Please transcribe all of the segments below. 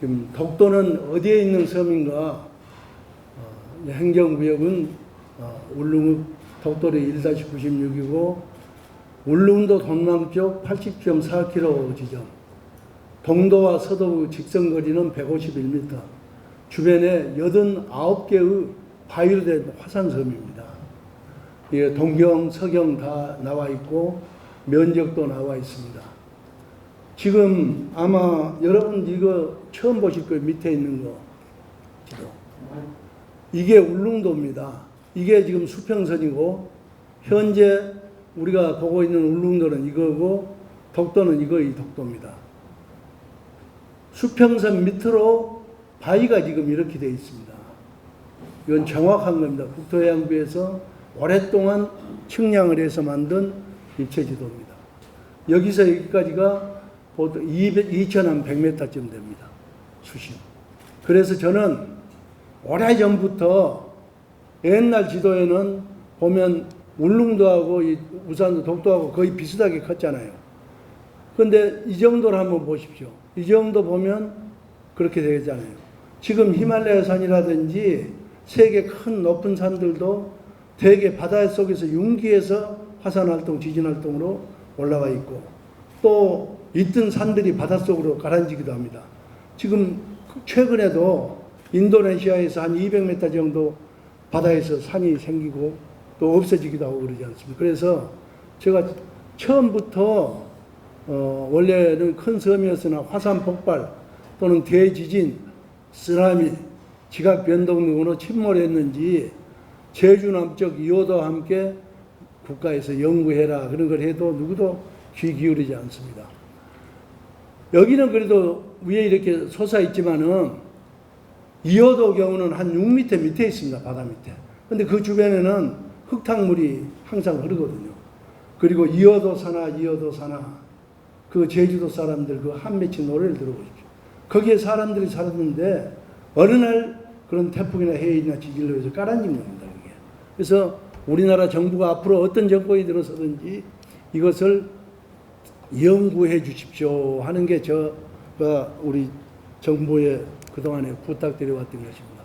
지금 독도는 어디에 있는 섬인가? 행정구역은 울릉 독도로 1-96이고 울릉도 동남쪽 80.4km 지점, 동도와 서도 직선거리는 151m, 주변에 89개의 바위로 된 화산섬입니다. 예, 동경, 서경 다 나와 있고 면적도 나와 있습니다. 지금 아마 여러분 이거 처음 보실 거예요. 밑에 있는 거 지도. 이게 울릉도입니다. 이게 지금 수평선이고 현재 우리가 보고 있는 울릉도는 이거고 독도는 이거의 독도입니다. 수평선 밑으로 바위가 지금 이렇게 되어 있습니다. 이건 정확한 겁니다. 국토해양부에서 오랫동안 측량을 해서 만든 입체지도입니다. 여기서 여기까지가 보통 2,100m쯤 됩니다. 수심. 그래서 저는 오래전부터 옛날 지도에는 보면 울릉도하고 이 우산도 독도하고 거의 비슷하게 컸잖아요. 그런데 이 정도를 한번 보십시오. 이 정도 보면 그렇게 되잖아요. 지금 히말라야 산이라든지 세계 큰 높은 산들도 대개 바다 속에서 융기에서 화산활동, 지진활동으로 올라와 있고 또 있던 산들이 바닷속으로 가라앉기도 합니다. 지금 최근에도 인도네시아에서 한 200m 정도 바다에서 산이 생기고 또 없어지기도 하고 그러지 않습니까? 그래서 제가 처음부터 원래는 큰 섬이었으나 화산 폭발 또는 대지진, 쓰나미, 지각 변동 등으로 침몰했는지 제주 남쪽 2호도와 함께 국가에서 연구해라 그런 걸 해도 누구도 귀 기울이지 않습니다. 여기는 그래도 위에 이렇게 솟아 있지만은 2호도 경우는 한 6m 밑에 있습니다. 바다 밑에. 근데 그 주변에는 흙탕물이 항상 흐르거든요. 그리고 2호도 사나 그 제주도 사람들 그 한 맺힌 노래를 들어보십시오. 거기에 사람들이 살았는데 어느 날 그런 태풍이나 해일이나 지진으로 해서 깔아앉은 겁니다. 그게. 그래서 우리나라 정부가 앞으로 어떤 정권이 들어서든지 이것을 연구해 주십시오 하는 게 저가 우리 정부에 그동안에 부탁드려왔던 것입니다.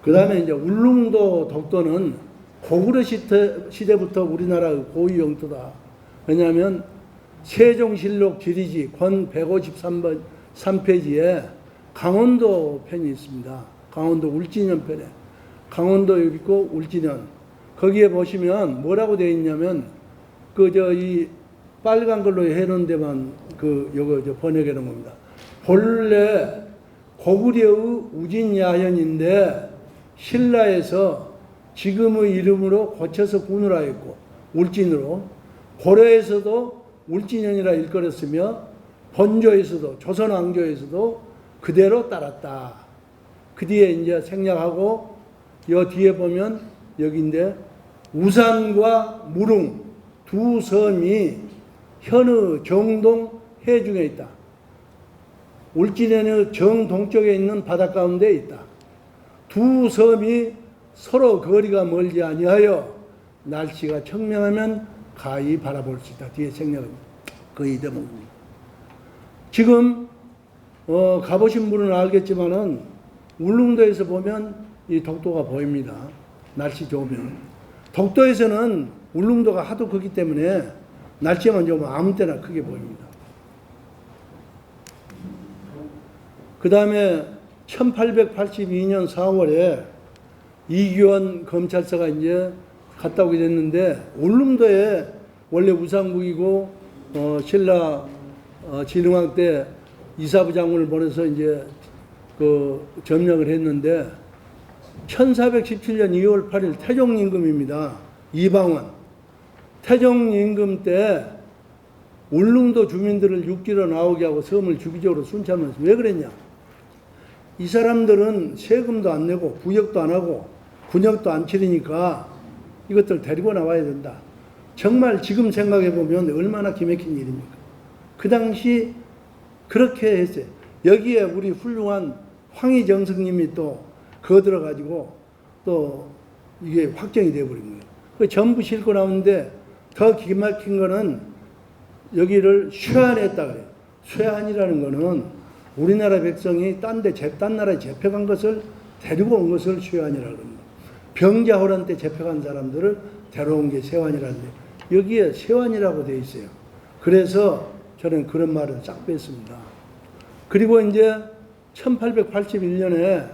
그 다음에 이제 울릉도 독도는 고구려 시대부터 우리나라의 고유 영토다. 왜냐하면 세종실록 지리지 권 153번 3페이지에 강원도 편이 있습니다. 강원도 울진현 편에. 강원도 여기 있고 울진현. 거기에 보시면 뭐라고 되어 있냐면 이 빨간 걸로 해놓은 데만 요거 번역해 놓은 겁니다. 본래 고구려의 우진야현인데 신라에서 지금의 이름으로 고쳐서 군을 하였고 울진으로 고려에서도 울진현이라 일컬었으며 본조에서도 조선왕조에서도 그대로 따랐다. 그 뒤에 이제 생략하고 요 뒤에 보면 여기인데 우산과 무릉 두 섬이 현의 정동 해중에 있다. 울진현의 정동쪽에 있는 바다 가운데 있다. 두 섬이 서로 거리가 멀지 아니하여 날씨가 청명하면 가히 바라볼 수 있다. 뒤에 생략합니다. 거의 대목입니다. 지금 가보신 분은 알겠지만은 울릉도에서 보면 이 독도가 보입니다. 날씨 좋으면. 독도에서는 울릉도가 하도 크기 때문에 날씨만 좋으면 아무 때나 크게 보입니다. 그 다음에 1882년 4월에 이규원 검찰서가 이제 갔다 오게 됐는데 울릉도에 원래 우상국이고 신라 진흥왕 때 이사부 장군을 보내서 이제 점령을 했는데 1417년 2월 8일 태종임금입니다. 이방원. 태종임금 때 울릉도 주민들을 육지로 나오게 하고 섬을 주기적으로 순찰하면서 왜 그랬냐? 이 사람들은 세금도 안 내고 부역도 안 하고 군역도 안 치르니까 이것들 데리고 나와야 된다. 정말 지금 생각해 보면 얼마나 기맥힌 일입니까? 그 당시 그렇게 했어요. 여기에 우리 훌륭한 황희정승님이 또 거들어가지고 또 이게 확정이 되어버린 거예요. 그 전부 싣고 나오는데 더 기막힌 거는 여기를 쇠한했다 그래요. 쇠한이라는 거는 우리나라 백성이 딴 나라에 잡혀간 것을 데리고 온 것을 쇠환이라고 합니다. 병자호란 때 잡혀간 사람들을 데려온 게 세환이라는데 여기에 세환이라고 되어 있어요. 그래서 저는 그런 말을 싹 뺐습니다. 그리고 이제 1881년에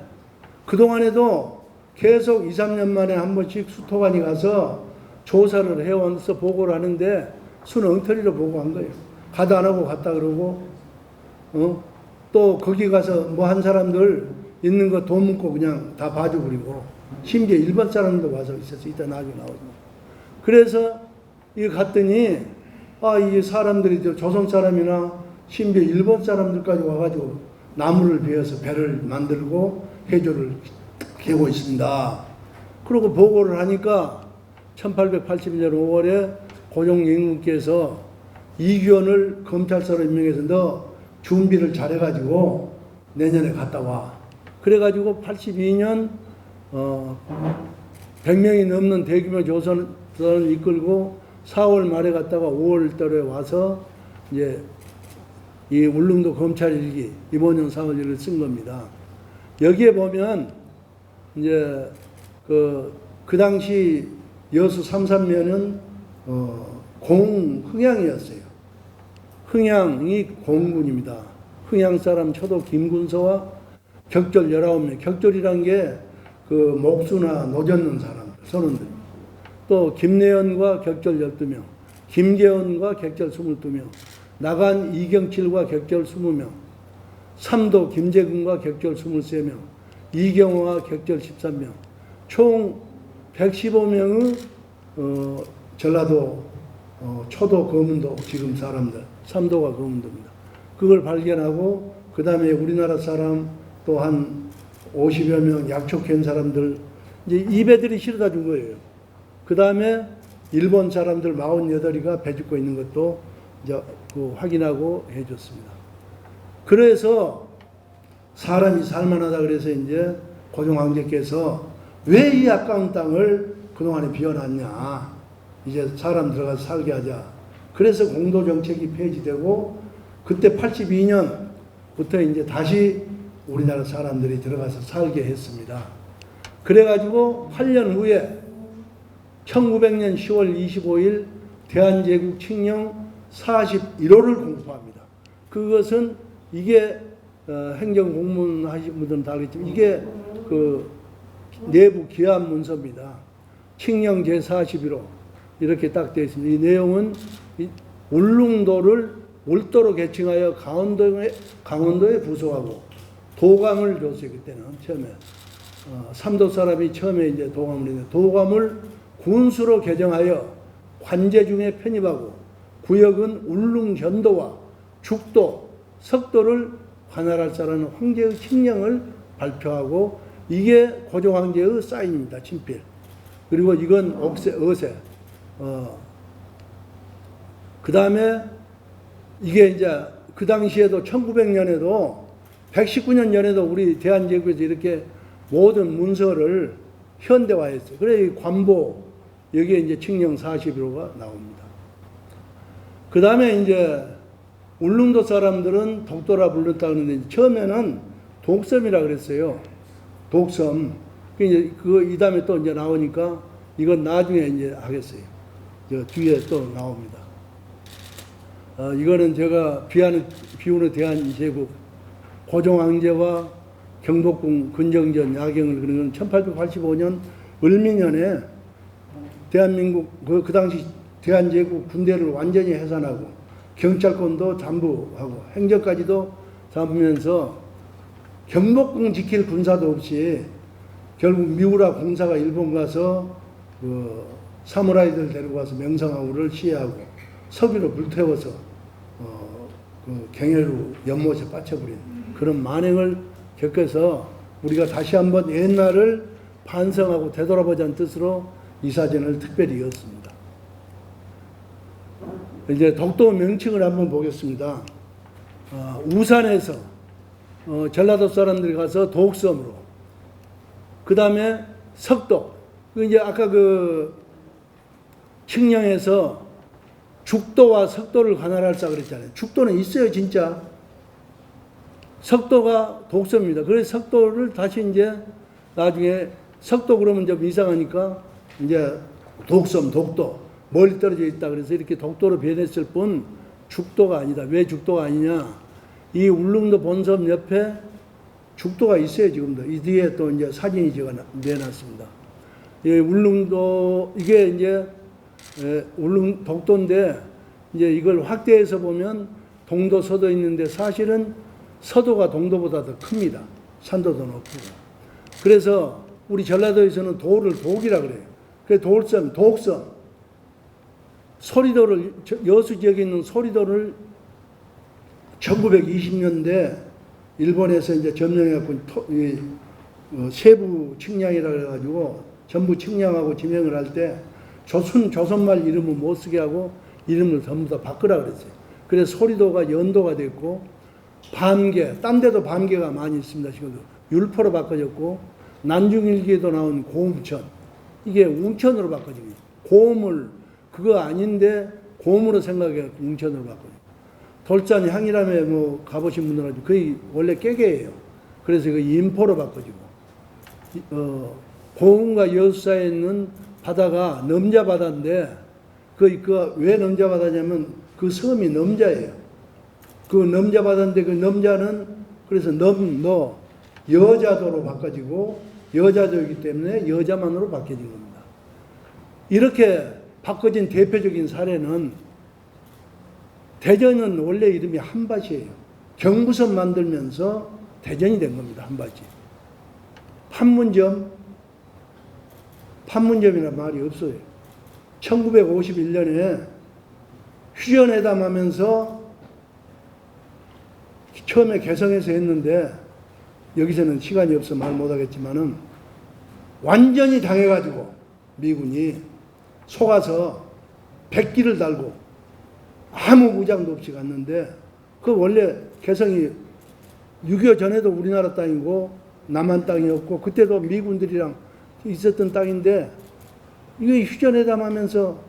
그동안에도 계속 2, 3년 만에 한 번씩 수토관이 가서 조사를 해와서 보고를 하는데 순 엉터리로 보고한 거예요. 가다 안 하고 갔다 그러고, 또 거기 가서 뭐 한 사람들 있는 거 돈 묻고 그냥 다 봐줘버리고, 심지어 일본 사람도 와서 있었어. 이따 나중에 나오죠. 그래서 이거 갔더니, 이 사람들이 조선 사람이나 심지어 일본 사람들까지 와가지고 나무를 베어서 배를 만들고 해조를 캐고 있습니다. 그리고 보고를 하니까 1881년 5월에 고종 임금께서 이규원을 검찰사로 임명해서 너 준비를 잘해가지고 내년에 갔다 와. 그래가지고 82년 100명이 넘는 대규모 조선을 이끌고 4월 말에 갔다가 5월 달에 와서 이제 이 울릉도 검찰일기 이번년 4월 1일 쓴 겁니다. 여기에 보면 이제 그 당시 여수 삼산면은 흥양이었어요. 흥양이 공군입니다. 흥양 사람 초도 김군서와 격졸 19명. 격졸이란 게 그 목수나 노젓는 사람, 선원들. 또 김내연과 격졸 12명, 김계원과 격졸 22명, 나간 이경칠과 격졸 20명, 삼도 김재근과 격졸 23명, 이경호와 격졸 13명, 총 115명의 전라도 초도 거문도 지금 사람들, 삼도가 거문도입니다. 그걸 발견하고 그 다음에 우리나라 사람 또 한 50여 명 약촉한 사람들 이제 이 배들이 실어다 준 거예요. 그 다음에 일본 사람들 48이가 배 짓고 있는 것도 이제 그 확인하고 해줬습니다. 그래서 사람이 살만하다 그래서 이제 고종 황제께서 왜 이 아까운 땅을 그동안에 비워놨냐. 이제 사람 들어가서 살게 하자. 그래서 공도 정책이 폐지되고 그때 82년부터 이제 다시 우리나라 사람들이 들어가서 살게 했습니다. 그래가지고 8년 후에 1900년 10월 25일 대한제국 칙령 41호를 공포합니다. 그것은 이게 행정공무원 하신 분들은 다 알겠지만 이게 그 내부 기한 문서입니다. 칙령 제41호 이렇게 딱 되어 있습니다. 이 내용은 울릉도를 울도로 개칭하여 강원도에 부속하고 도감을 줬어요. 그때는 처음에 삼도 사람이 처음에 이제 도감을 했는데 도감을 군수로 개정하여 관제중에 편입하고 구역은 울릉전도와 죽도, 석도를 관할할자라는 황제의 칙령을 발표하고 이게 고종 황제의 사인입니다. 친필. 그리고 이건 어세. 그 다음에 이게 이제 그 당시에도 1900년에도 119년 전에도 우리 대한제국에서 이렇게 모든 문서를 현대화했어요. 그래 이 관보 여기에 이제 칙령 41호가 나옵니다. 그 다음에 이제 울릉도 사람들은 독도라 불렀다 그러는데 처음에는 독섬이라 그랬어요. 독섬. 이제 이 다음에 또 이제 나오니까 이건 나중에 이제 하겠어요. 저 뒤에 또 나옵니다. 이거는 제가 비운의 대한제국 고종 황제와 경복궁 근정전 야경을 그리는 1885년 을미년에 대한민국 그 당시 대한제국 군대를 완전히 해산하고 경찰권도 잠부하고 행정까지도 잡으면서 경복궁 지킬 군사도 없이 결국 미우라 공사가 일본 가서 그 사무라이들 데리고 와서 명성황후를 시해하고 석유로 불태워서 그 경혈로 연못에 빠쳐버린 그런 만행을 겪어서 우리가 다시 한번 옛날을 반성하고 되돌아보자는 뜻으로 이 사전을 특별히 이었습니다. 이제 독도 명칭을 한번 보겠습니다. 우산에서 전라도 사람들이 가서 독섬으로, 그 다음에 석도, 이제 아까 그 칙령에서 죽도와 석도를 관할할사 그랬잖아요. 죽도는 있어요, 진짜. 석도가 독서입니다. 그래서 석도를 다시 이제 나중에 석도 그러면 좀 이상하니까 이제 독섬, 독도, 멀리 떨어져 있다. 그래서 이렇게 독도로 변했을 뿐 죽도가 아니다. 왜 죽도가 아니냐? 이 울릉도 본섬 옆에 죽도가 있어요, 지금도. 이 뒤에 또 이제 사진이 제가 내놨습니다. 이 울릉도, 이게 이제 독도인데 이제 이걸 확대해서 보면 동도, 서도 있는데 사실은 서도가 동도보다 더 큽니다. 산도도 높고. 그래서 우리 전라도에서는 도를 독이라 그래요. 그래서 돌섬, 독섬, 소리도를, 여수 지역에 있는 소리도를 1920년대 일본에서 이제 점령해갖고 세부 측량이라 그래가지고 전부 측량하고 지명을 할 때 조선말 이름을 못 쓰게 하고 이름을 전부 다 바꾸라 그랬어요. 그래서 소리도가 연도가 됐고, 밤계, 딴 데도 밤계가 많이 있습니다. 지금도 율포로 바꿔졌고, 난중일기에도 나온 고음천, 이게 웅천으로 바꿔집니다. 고음을 그거 아닌데 고음으로 생각해 웅천으로 바꿔요. 돌산 향이람에 뭐 가보신 분들은 거의 원래 깨개예요. 그래서 그 인포로 바꿔지고, 고흥과 여수 사이에 있는 바다가 넘자바다인데, 그 왜 넘자바다냐면 그 섬이 넘자예요. 그 넘자바다인데 그 넘자는 그래서 여자도로 바꿔지고, 여자도이기 때문에 여자만으로 바뀌어진 겁니다. 이렇게 바꿔진 대표적인 사례는 대전은 원래 이름이 한밭이에요. 경부선 만들면서 대전이 된 겁니다. 한밭이. 판문점이라는 말이 없어요. 1951년에 휴전회담 하면서 처음에 개성에서 했는데, 여기서는 시간이 없어 말 못하겠지만은 완전히 당해가지고 미군이 속아서 백기를 달고 아무 무장도 없이 갔는데, 그 원래 개성이 6.25 전에도 우리나라 땅이고 남한 땅이었고 그때도 미군들이랑 있었던 땅인데, 이게 휴전회담 하면서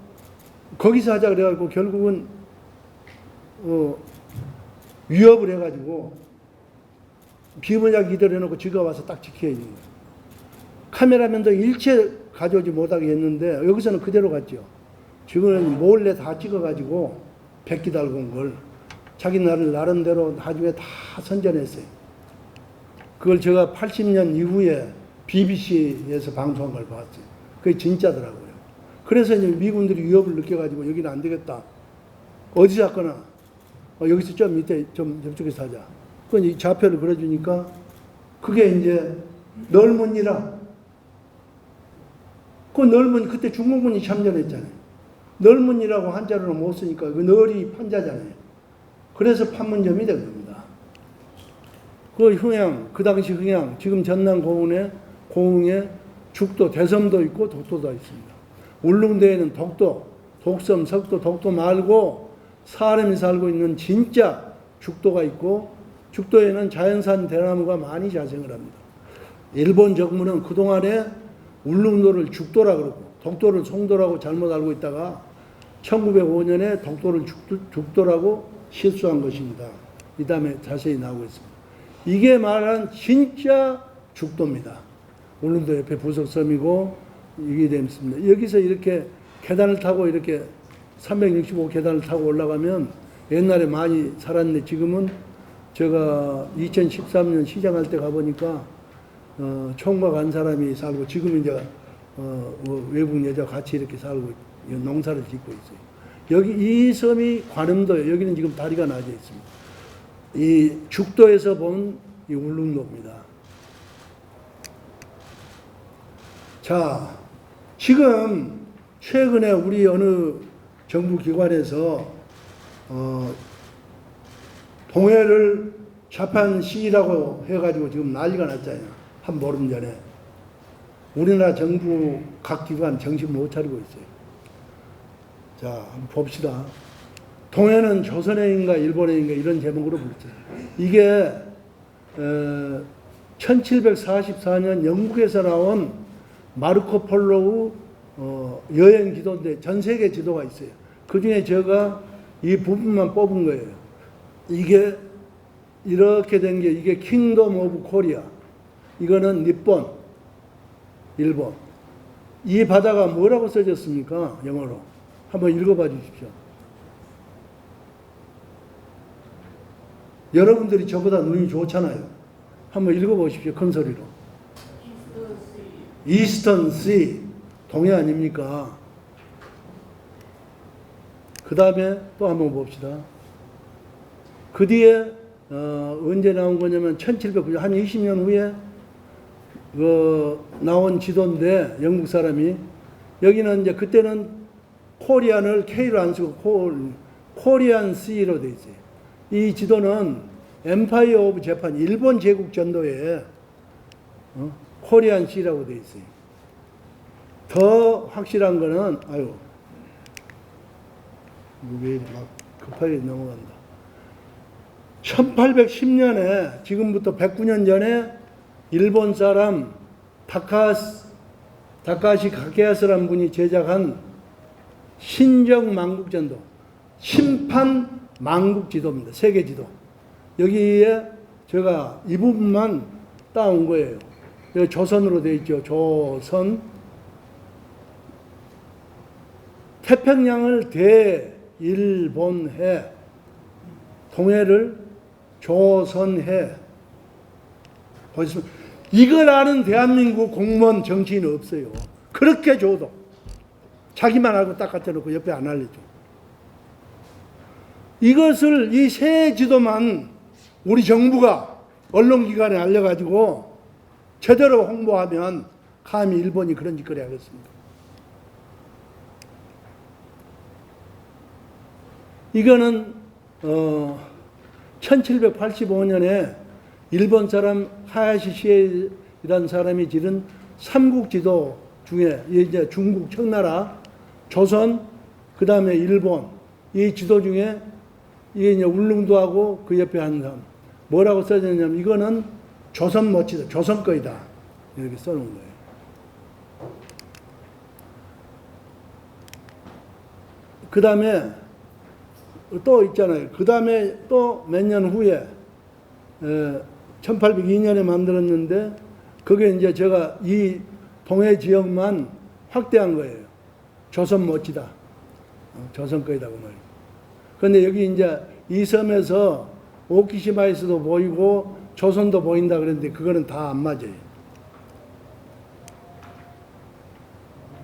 거기서 하자 그래가지고 결국은 위협을 해가지고 비무장 기대를 해놓고 지가 와서 딱 지켜야 있는 거예요. 카메라맨도 일체 가져오지 못하게 했는데 여기서는 그대로 갔죠. 지금은 몰래 다 찍어가지고 백기 달고 온 걸 자기 나름대로 나중에 다 선전했어요. 그걸 제가 80년 이후에 BBC에서 방송한 걸 봤어요. 그게 진짜더라고요. 그래서 이제 미군들이 위협을 느껴가지고 여기는 안 되겠다. 어디서 했거나 여기서 좀 밑에 좀 저쪽에서 하자. 그 이제 좌표를 그려주니까 그게 이제 널문이라. 그 널문 그때 중공군이 참전했잖아요. 널문이라고 한자로는 못 쓰니까 그 널이 판자잖아요. 그래서 판문점이 된 겁니다. 그 흥양, 그 당시 흥양, 지금 전남 고흥에 죽도, 대섬도 있고 독도도 있습니다. 울릉도에는 독도, 독섬, 석도, 독도 말고 사람이 살고 있는 진짜 죽도가 있고, 죽도에는 자연산 대나무가 많이 자생을 합니다. 일본 정부는 그동안에 울릉도를 죽도라 그러고 독도를 송도라고 잘못 알고 있다가 1905년에 독도를 죽도라고 실수한 것입니다. 이 다음에 자세히 나오고 있습니다. 이게 말한 진짜 죽도입니다. 울릉도 옆에 부석섬이고 이게 됩니다. 여기서 이렇게 계단을 타고 이렇게 365 계단을 타고 올라가면 옛날에 많이 살았는데, 지금은 제가 2013년 시장할 때 가보니까 총각 한 사람이 살고, 지금 이제 외국 여자 같이 이렇게 살고 농사를 짓고 있어요. 여기 이 섬이 관음도예요. 여기는 지금 다리가 낮아 있습니다. 이 죽도에서 본 이 울릉도입니다. 자, 지금 최근에 우리 어느 정부 기관에서 동해를 자판 시위라고 해가지고 지금 난리가 났잖아요. 한 보름 전에. 우리나라 정부 각 기관 정신 못 차리고 있어요. 자, 한번 봅시다. 동해는 조선해인가 일본해인가 이런 제목으로 불렀어요. 이게 1744년 영국에서 나온 마르코 폴로의 여행 지도인데 전 세계 지도가 있어요. 그 중에 제가 이 부분만 뽑은 거예요. 이게 이렇게 된 게 이게 킹덤 오브 코리아. 이거는 니폰, 일본. 이 바다가 뭐라고 써졌습니까? 영어로. 한번 읽어봐 주십시오. 여러분들이 저보다 눈이 좋잖아요. 한번 읽어보십시오. 큰 소리로. 이스턴 씨. 동해 아닙니까? 그 다음에 또 한번 봅시다. 그 뒤에 언제 나온 거냐면 1700, 한 20년 후에 나온 지도인데 영국 사람이 여기는 이제 그때는 코리안을 K로 안 쓰고 코리안 C로 돼 있어요. 이 지도는 엠파이어 오브 재판 일본 제국 전도에 코리안 C라고 돼 있어요. 더 확실한 거는 왜 막 급하게 넘어간다. 1810년에 지금부터 109년 전에 일본 사람 다카시 가케야스라는 분이 제작한 신정 만국전도 심판 만국지도입니다. 세계지도. 여기에 제가 이 부분만 따온 거예요. 여기 조선으로 되어 있죠. 조선. 태평양을 대일본해, 동해를 조선해. 보셨습니까? 이걸 아는 대한민국 공무원 정치인은 없어요. 그렇게 줘도 자기만 알고 딱 갖다 놓고 옆에 안 알려줘. 이것을 이 새 지도만 우리 정부가 언론기관에 알려가지고 제대로 홍보하면 감히 일본이 그런 짓거리 하겠습니까? 이거는 1785년에 일본 사람 하야시 시에이라는 사람이 지른 삼국지도 중에 이제 중국 청나라, 조선, 그 다음에 일본 이 지도 중에 이게 이제 울릉도하고 그 옆에 한 사람 뭐라고 써졌냐면 이거는 조선 멋지다, 조선 거이다 이렇게 써놓은 거예요. 그 다음에 또 있잖아요. 그 다음에 또 몇 년 후에 1802년에 만들었는데 그게 이제 제가 이 동해 지역만 확대한 거예요. 조선 멋지다. 조선 거이다 그 말이에요. 그런데 여기 이제 이 섬에서 오키시마에서도 보이고 조선도 보인다 그랬는데 그거는 다 안 맞아요.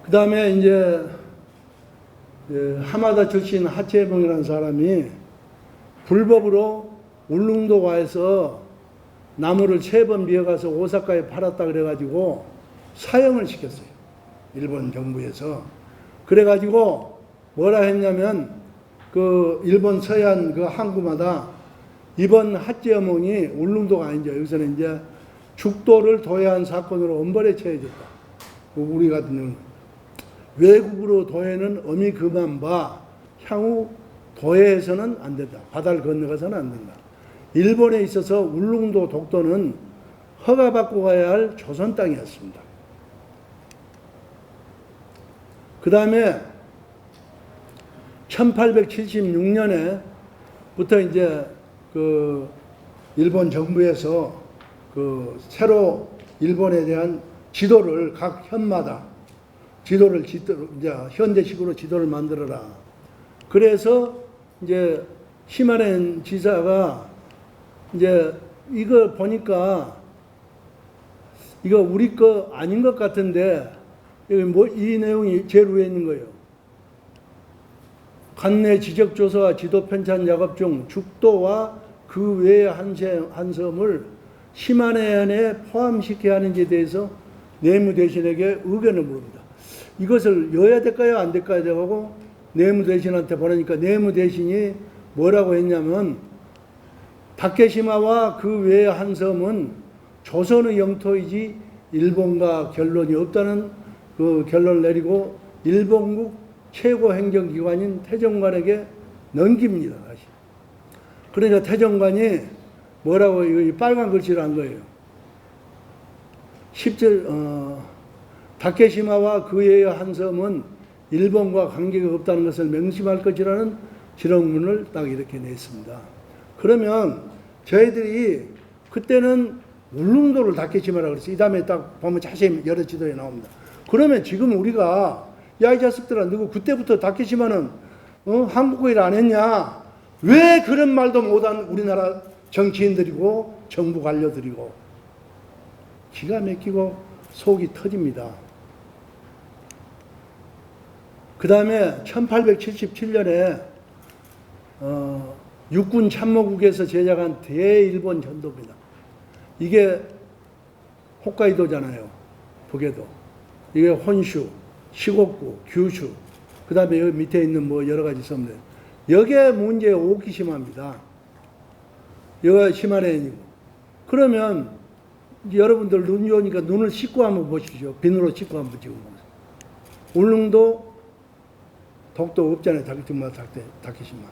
그 다음에 이제 하마다 출신 하체봉이라는 사람이 불법으로 울릉도가에서 나무를 3번 비어가서 오사카에 팔았다 그래가지고 사형을 시켰어요. 일본 정부에서. 그래가지고 뭐라 했냐면 그 일본 서해안 그 항구마다 이번 하체어몽이 울릉도가 아니죠. 여기서는 이제 죽도를 도해한 사건으로 엄벌에 처해졌다. 우리 같은 경우는. 외국으로 도해는 엄히 그만 봐. 향후 도해에서는 안 된다. 바다를 건너가서는 안 된다. 일본에 있어서 울릉도 독도는 허가받고 가야 할 조선 땅이었습니다. 그 다음에 1876년에부터 이제 그 일본 정부에서 그 새로 일본에 대한 지도를 각 현마다 지도를 이제 현대식으로 지도를 만들어라. 그래서 이제 시마넨 지사가 이제 이거 보니까 이거 우리 거 아닌 것 같은데 여기 뭐 이 내용이 제일 위에 있는 거예요. 관내 지적 조사와 지도 편찬 작업 중 죽도와 그 외의 한 섬을 시마네안에 포함시켜야 하는지에 대해서 내무대신에게 의견을 물습니다. 이것을 여야 될까요? 안 될까요? 하고 내무대신한테 보내니까 내무대신이 뭐라고 했냐면 다케시마와 그 외의 한 섬은 조선의 영토이지 일본과 결론이 없다는 그 결론을 내리고 일본국 최고 행정기관인 태정관에게 넘깁니다. 다시. 그러니까 태정관이 뭐라고 이 빨간 글씨로 한 거예요. 10절 다케시마와 그 외의 한 섬은 일본과 관계가 없다는 것을 명심할 것이라는 지령문을 딱 이렇게 냈습니다. 그러면 저희들이 그때는 울릉도를 다케시마라고 그랬어요. 이 다음에 딱 보면 자세히 여러 지도에 나옵니다. 그러면 지금 우리가 야, 이 자식들아, 누구 그때부터 다케시마는 한국어 일 안 했냐? 왜 그런 말도 못한 우리나라 정치인들이고 정부 관료들이고 기가 막히고 속이 터집니다. 그 다음에 1877년에 육군 참모국에서 제작한 대일본 전도입니다. 이게 홋카이도잖아요. 북에도. 이게 혼슈, 시고쿠, 규슈, 그 다음에 여기 밑에 있는 뭐 여러 가지 섬들. 여기에 문제 오키시마입니다. 여기가 시마레인이고. 그러면 여러분들 눈이 오니까 눈을 씻고 한번 보십시오. 비누로 씻고 한번 지금 보세요. 울릉도 독도 없잖아요. 다케시마.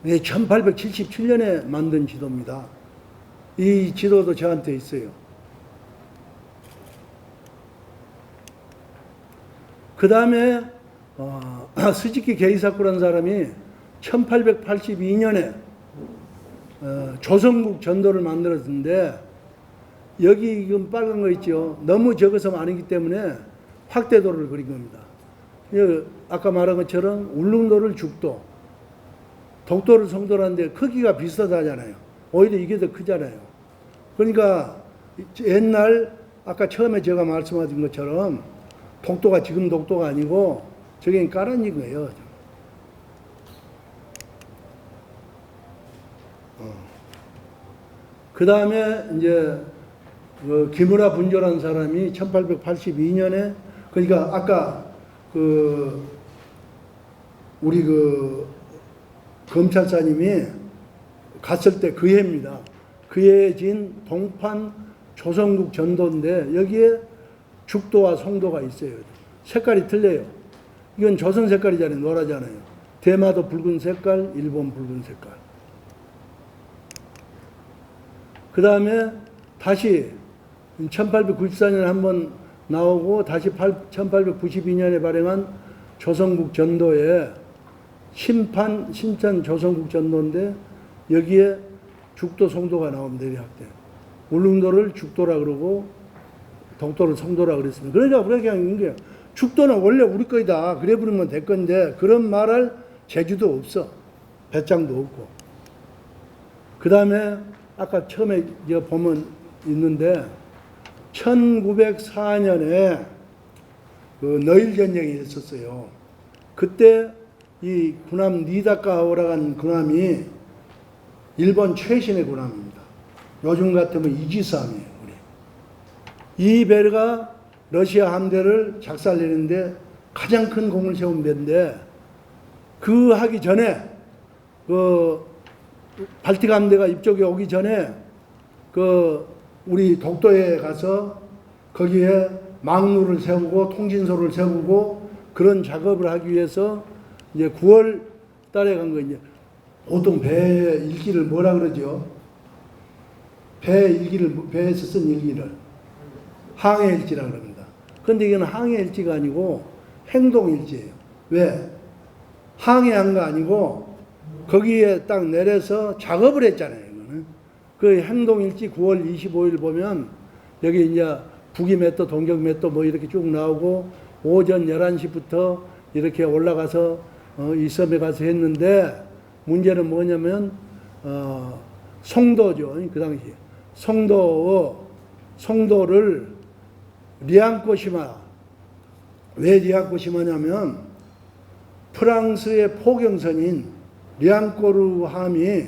이게 1877년에 만든 지도입니다. 이 지도도 저한테 있어요. 그 다음에 스즈키 게이사쿠라는 사람이 1882년에 조선국 전도를 만들었는데 여기 지금 빨간 거 있죠. 너무 적어서 아니기 때문에 확대도를 그린 겁니다. 아까 말한 것처럼 울릉도를 죽도, 독도를 성도라는데 크기가 비슷하잖아요. 오히려 이게 더 크잖아요. 그러니까 옛날 아까 처음에 제가 말씀하신 것처럼 독도가 지금 독도가 아니고 저게 깔아진 거예요. 그 다음에 이제 기무라 분조라는 사람이 1882년에 그러니까 아까 우리 검찰사님이 갔을 때 그 해입니다. 그 해에 진 동판 조선국 전도인데 여기에 죽도와 송도가 있어요. 색깔이 틀려요. 이건 조선 색깔이잖아요. 노랗잖아요. 대마도 붉은 색깔, 일본 붉은 색깔. 그 다음에 다시 1894년에 한번 나오고 다시 1892년에 발행한 조선국 전도에 신천 조선국 전도인데 여기에 죽도 송도가 나옵니다. 대략대. 울릉도를 죽도라 그러고 독도를 송도라 그랬습니다. 그러니까 그렇게 하는 게 죽도는 원래 우리 거이다. 그래 부르면 될 건데 그런 말할 재주도 없어. 배짱도 없고. 그 다음에 아까 처음에 보면 있는데 1904년에 그 너일 전쟁이 있었어요. 그때 이 군함 니다카오라는 군함이 일본 최신의 군함입니다. 요즘 같으면 이지스함이에요. 이 배가 러시아 함대를 작살내는데 가장 큰 공을 세운 배인데 그 하기 전에 발틱 함대가 이쪽에 오기 전에 우리 독도에 가서 거기에 망루를 세우고 통신소를 세우고 그런 작업을 하기 위해서 이제 9월 달에 간 거예요. 보통 배 일기를 뭐라 그러죠? 배에서 쓴 일기를 항해일지라고 합니다. 그런데 이건 항해일지가 아니고 행동일지예요. 왜? 항해한 거 아니고 거기에 딱 내려서 작업을 했잖아요. 이거는. 그 행동일지 9월 25일 보면 여기 이제 북위 몇 도, 동격 몇 도 뭐 이렇게 쭉 나오고 오전 11시부터 이렇게 올라가서 이 섬에 가서 했는데 문제는 뭐냐면 송도죠. 그 당시 송도를 리앙코시마. 왜 리앙코시마냐면 프랑스의 포경선인 리앙코르 함이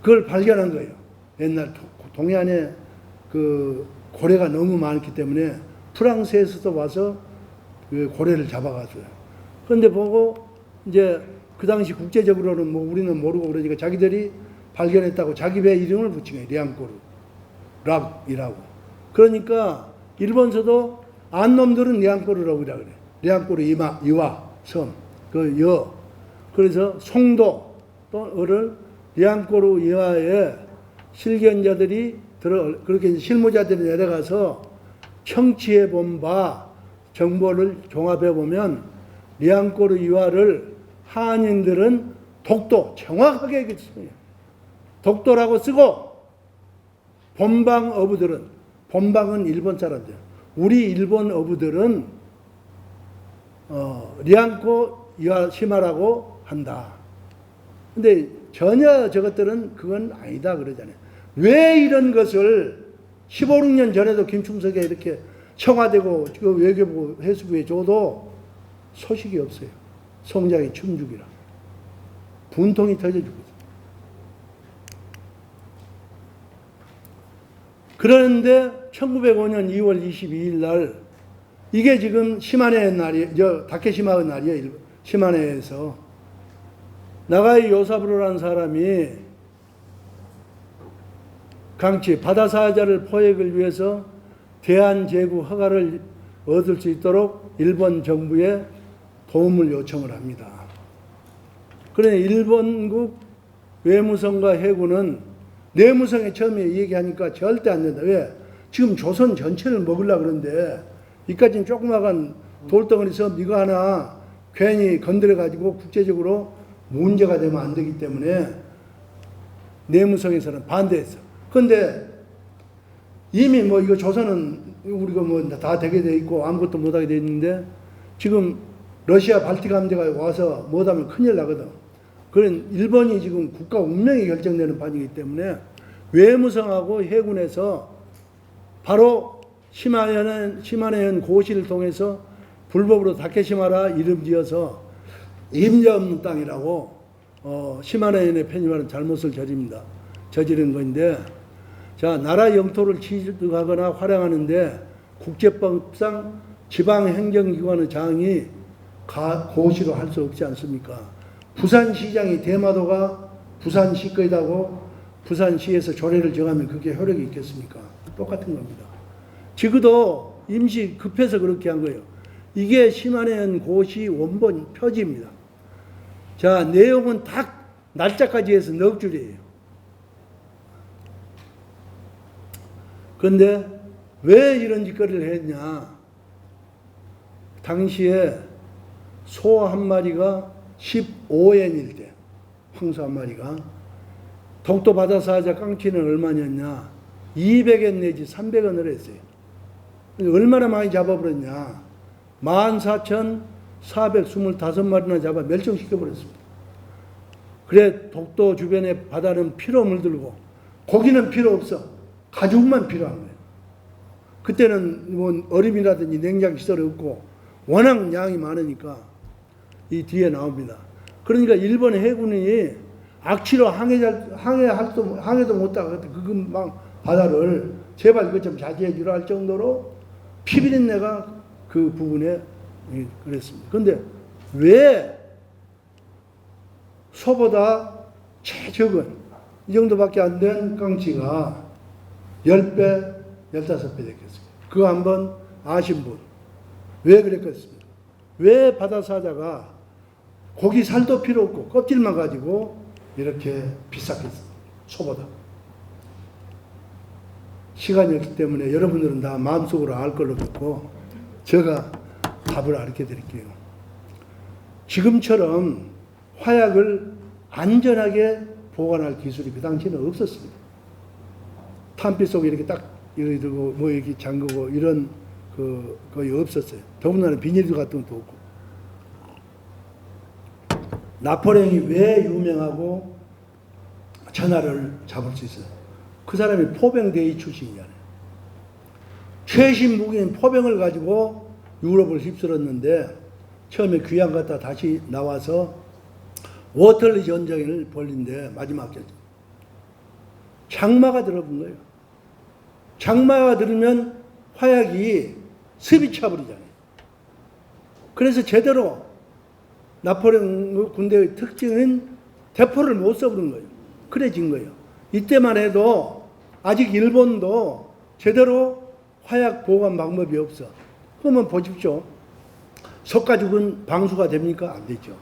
그걸 발견한 거예요. 옛날 동해안에 그 고래가 너무 많기 때문에 프랑스에서도 와서 그 고래를 잡아갔어요. 그런데 보고 이제 그 당시 국제적으로는 뭐 우리는 모르고 그러니까 자기들이 발견했다고 자기 배 이름을 붙인 거예요. 리앙코르 랍이라고. 그러니까 일본서도 안 놈들은 리앙코르라고 그래. 리앙코르 이와 섬 그래서 송도를 리앙코르 이하에 실견자들이 그렇게 실무자들이 내려가서 청취해 본 바 정보를 종합해 보면 리앙코르 이화를 한인들은 독도 정확하게 얘기했어요. 독도라고 쓰고 본방 어부들은, 본방은 일본 사람들, 우리 일본 어부들은 리안코 이와시마라고 한다. 근데 전혀 저것들은 그건 아니다 그러잖아요. 왜 이런 것을 15, 16년 전에도 김충석에 이렇게 청와대고 외교부 해수부에 줘도 소식이 없어요. 송장이 춤죽이라. 분통이 터져 죽었어요. 그런데 1905년 2월 22일 날, 이게 지금 시마네 날이에요. 다케시마의 날이에요. 시마네에서. 나가이 요사부로라는 사람이 강치 바다사자를 포획을 위해서 대한제국 허가를 얻을 수 있도록 일본 정부에 도움을 요청을 합니다. 그런데 일본국 외무성과 해군은 내무성에 처음에 얘기하니까 절대 안 된다. 왜? 지금 조선 전체를 먹으려고 그러는데 이까진 조그마한 돌덩어리 섬 이거 하나 괜히 건드려가지고 국제적으로 문제가 되면 안 되기 때문에 내무성에서는 반대했어. 그런데 이미 뭐 이거 조선은 우리가 뭐 다 되게 돼 있고 아무것도 못하게 돼 있는데 지금 러시아 발틱 함대가 와서 못하면 큰일 나거든. 그런 일본이 지금 국가 운명이 결정되는 판이기 때문에 외무성하고 해군에서 바로 시마네현 고시를 통해서 불법으로 다케시마라 이름 지어서 임자 없는 땅이라고 시마네현의 편입하는 잘못을 저지른 건데, 자, 나라 영토를 취득하거나 활용하는데 국제법상 지방행정기관의 장이 고시로 할 수 없지 않습니까? 부산시장이 대마도가 부산시 거이다고 부산시에서 조례를 정하면 그게 효력이 있겠습니까? 똑같은 겁니다. 지금도 임시 급해서 그렇게 한 거예요. 이게 시마네현 고시 원본 표지입니다. 자, 내용은 딱 날짜까지 해서 넉 줄이에요. 그런데 왜 이런 짓거리를 했냐? 당시에 소 한 마리가 15엔일 때, 황소 한 마리가, 독도 바다사자 깡치는 얼마냐냐? 200엔 내지 300원을 했어요. 얼마나 많이 잡아버렸냐? 14,425마리나 잡아 멸종시켜버렸습니다. 그래, 독도 주변의 바다는 피로 물들고 고기는 필요 없어. 가죽만 필요한 거예요. 그때는 뭐 얼음이라든지 냉장시설이 없고 워낙 양이 많으니까 이 뒤에 나옵니다. 그러니까 일본 해군이 악취로 항해도 못하고 그금방 바다를 제발 이것 좀 자제해 주라 할 정도로 피비린내가 그 부분에 그랬습니다. 그런데 왜 소보다 최적은 이 정도밖에 안 된 깡치가 10배, 15배 됐겠습니까? 그거 한번 아신 분. 왜 그랬겠습니까? 왜 바다사자가 고기 살도 필요 없고 껍질만 가지고 이렇게 비쌌겠습니까? 소보다. 시간이 없기 때문에 여러분들은 다 마음속으로 알 걸로 듣고 제가 답을 알려 드릴게요. 지금처럼 화약을 안전하게 보관할 기술이 그 당시에는 없었습니다. 탄피 속에 이렇게 딱 이러고 뭐 이렇게 잠그고 이런 거의 없었어요. 더군다나 비닐도 같은 것도 없고. 나폴레옹이 왜 유명하고 천하를 잡을 수 있어요? 그 사람이 포병대위 출신이잖아요. 최신 무기인 포병을 가지고 유럽을 휩쓸었는데 처음에 귀양 갔다 다시 나와서 워털리 전쟁을 벌린데 마지막 전쟁. 장마가 들어본 거예요. 장마가 들으면 화약이 습이 차버리잖아요. 그래서 제대로 나폴레옹 군대의 특징은 대포를 못 쏘는 거예요. 그래 진 거예요. 이때만 해도 아직 일본도 제대로 화약 보관 방법이 없어. 그러면 보십시오. 석가죽은 방수가 됩니까? 안 되죠.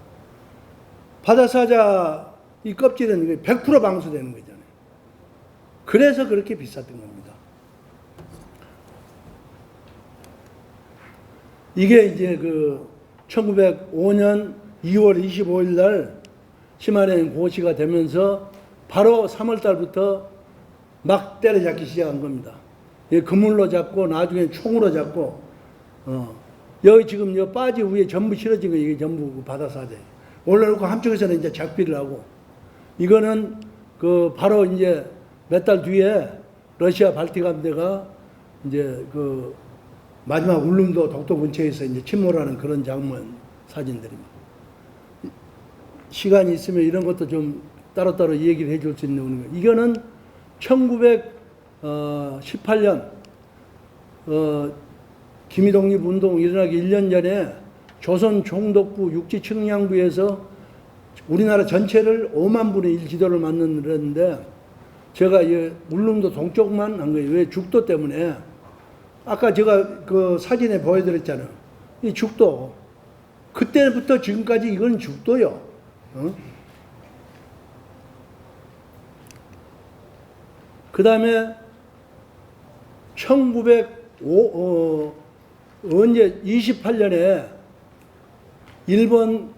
바다사자 이 껍질은 100% 방수되는 거잖아요. 그래서 그렇게 비쌌던 겁니다. 이게 이제 1905년 2월 25일 날 시마네현 고시가 되면서 바로 3월 달부터 막 때려잡기 시작한 겁니다. 그물로 잡고 나중에 총으로 잡고 여기 지금 여 빠지 위에 전부 실어진 거 이게 전부 바다사대. 올려놓고 한쪽에서는 이제 작비를 하고 이거는 그 바로 이제 몇 달 뒤에 러시아 발틱 함대가 이제 그 마지막 울릉도 독도 근처에서 이제 침몰하는 그런 장면 사진들입니다. 시간이 있으면 이런 것도 좀 따로따로 얘기를 해줄 수 있는 거예요. 이거는 1918년 기미독립운동 일어나기 1년 전에 조선 총독부 육지측량부에서 우리나라 전체를 5만 분의 1 지도를 만들었는데 제가 울릉도 동쪽만 한 거예요. 왜? 죽도 때문에. 아까 제가 그 사진에 보여드렸잖아요. 이 죽도. 그때부터 지금까지 이건 죽도요. 그 다음에 28년에 일본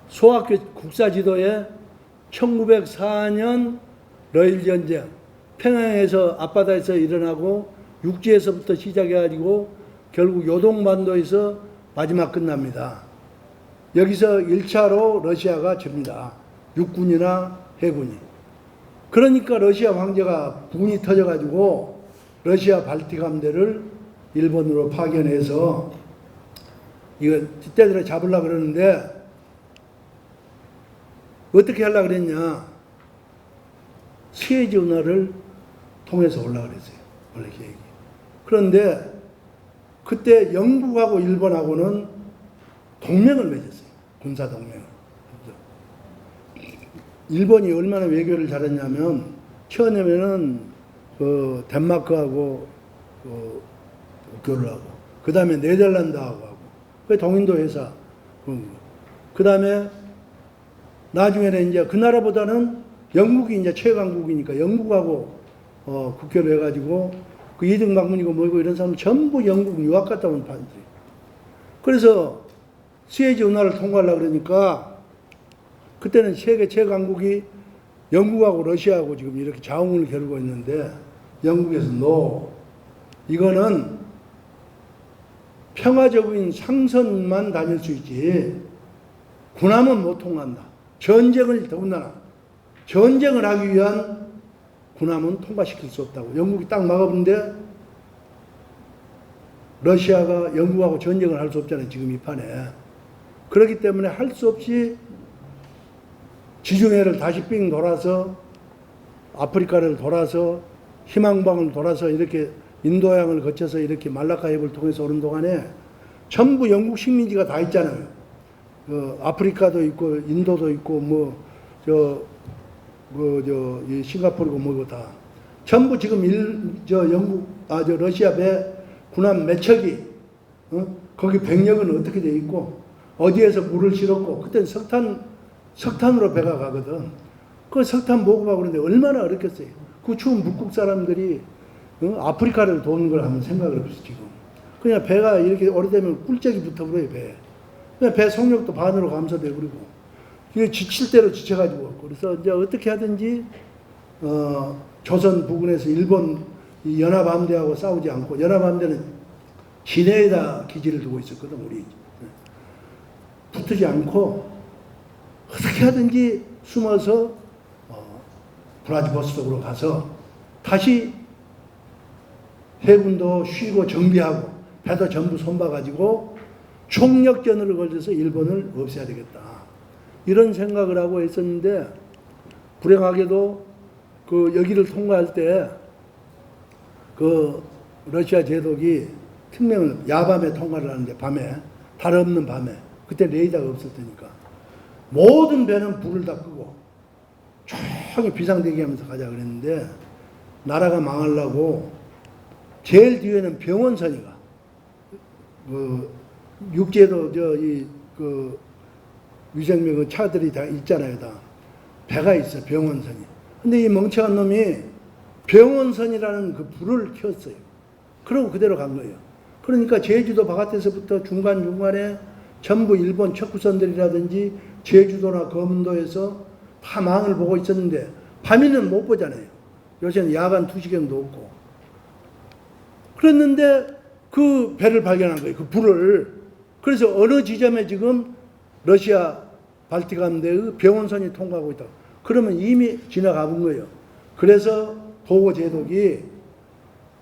소학교 국사지도에 1904년 러일전쟁 평양에서 앞바다에서 일어나고 육지에서부터 시작해가지고 결국 요동반도에서 마지막 끝납니다. 여기서 1차로 러시아가 집니다. 육군이나 해군이. 그러니까 러시아 황제가 분이 터져가지고 러시아 발틱 함대를 일본으로 파견해서 이거 뒷대들에 잡으려고 그러는데 어떻게 하려고 그랬냐. 수에즈 운하를 통해서 오려고 그랬어요. 원래 계획이. 그런데 그때 영국하고 일본하고는 동맹을 맺었어요. 군사동맹을. 일본이 얼마나 외교를 잘했냐면 처음에는 그 덴마크하고 국교를 하고 그 다음에 네덜란드하고 하고 그 동인도 회사 그 다음에 나중에는 이제 그 나라보다는 영국이 이제 최강국이니까 영국하고 국교를 해가지고 그 이등 방문이고 뭐고 이런 사람 전부 영국 유학 갔다 온 판들이. 그래서 수에즈 운하를 통과하려고 그러니까 그때는 세계 최강국이 영국하고 러시아하고 지금 이렇게 자웅을 겨루고 있는데 영국에서 이거는 평화적인 상선만 다닐 수 있지 군함은 못 통한다. 전쟁을 더군다나 전쟁을 하기 위한 군함은 통과시킬 수 없다고 영국이 딱 막아보는데 러시아가 영국하고 전쟁을 할 수 없잖아요. 지금 이 판에. 그렇기 때문에 할 수 없이 지중해를 다시 삥 돌아서 아프리카를 돌아서 희망방을 돌아서 이렇게 인도양을 거쳐서 이렇게 말라카 해협을 통해서 오는 동안에 전부 영국 식민지가 다 있잖아요. 아프리카도 있고 인도도 있고 이 싱가포르고 뭐고 다 전부 지금 러시아 배 군함 몇 척이 거기 병력은 어떻게 돼 있고 어디에서 물을 실었고 그때는 석탄으로 배가 가거든. 그 석탄 보고하고 그러는데 얼마나 어렵겠어요. 그 추운 북극 사람들이 아프리카를 도는 걸 한번 생각을 해보세요. 지금 그냥 배가 이렇게 오래되면 꿀적이 붙어버려요. 그냥 배 속력도 반으로 감소되고 그리고 이게 지칠 대로 지쳐가지고 그래서 이제 어떻게 하든지 조선 부근에서 일본 연합함대하고 싸우지 않고 연합함대는 시내에다 기지를 두고 있었거든. 우리 붙지 않고 어떻게 하든지 숨어서 브라디보스톡으로 가서 다시 해군도 쉬고 정비하고 배도 전부 손봐가지고 총력전을 걸려서 일본을 없애야 되겠다. 이런 생각을 하고 있었는데 불행하게도 그 여기를 통과할 때 그 러시아 제독이 특명을 야밤에 통과를 하는데 밤에 달 없는 밤에 그때 레이더가 없을 테니까 모든 배는 불을 다 끄고 조용히 비상대기하면서 가자 그랬는데 나라가 망하려고 제일 뒤에는 병원선이가 육지에도 위생명 그 차들이 다 있잖아요. 다 배가 있어 병원선이. 근데 이 멍청한 놈이 병원선이라는 그 불을 켰어요. 그러고 그대로 간 거예요. 그러니까 제주도 바깥에서부터 중간중간에 전부 일본 척구선들이라든지 제주도나 거문도에서 다 망을 보고 있었는데 밤에는 못 보잖아요. 요새는 야간 투시경도 없고. 그랬는데 그 배를 발견한 거예요. 그 불을. 그래서 어느 지점에 지금 러시아 발틱 함대의 병원선이 통과하고 있다. 그러면 이미 지나가 본 거예요. 그래서 도고 제독이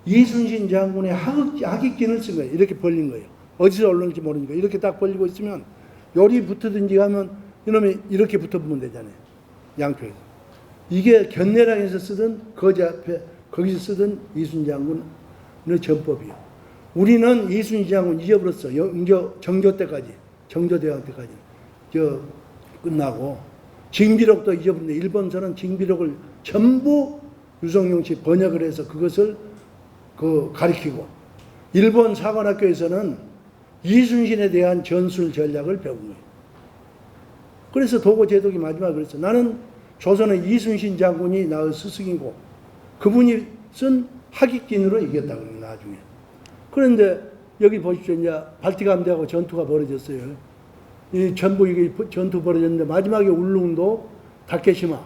이순신 장군의 하객진을 쓴 거예요. 이렇게 벌린 거예요. 어디서 올라올지 모르니까 이렇게 딱 벌리고 있으면 요리 붙어든지 하면 이놈이 이렇게 붙어보면 되잖아요. 양쪽에서. 이게 견내랑에서 쓰던 거제 앞에 거기서 쓰던 이순신 장군의 전법이에요. 우리는 이순신 장군 잊어버렸어. 정조 때까지, 정조대왕 때까지 끝나고 징비록도 잊어버렸는데 일본서는 징비록을 전부 유성룡 씨 번역을 해서 그것을 가리키고 일본 사관학교에서는 이순신에 대한 전술 전략을 배운 거예요. 그래서 도고 제독이 마지막에 그랬어. 나는 조선의 이순신 장군이 나의 스승이고 그분이 쓴 하객진으로 이겼다 그래요. 나중에. 그런데 여기 보십시오. 이제 발틱 함대하고 전투가 벌어졌어요. 이 전부 이게 전투 벌어졌는데 마지막에 울릉도 다케시마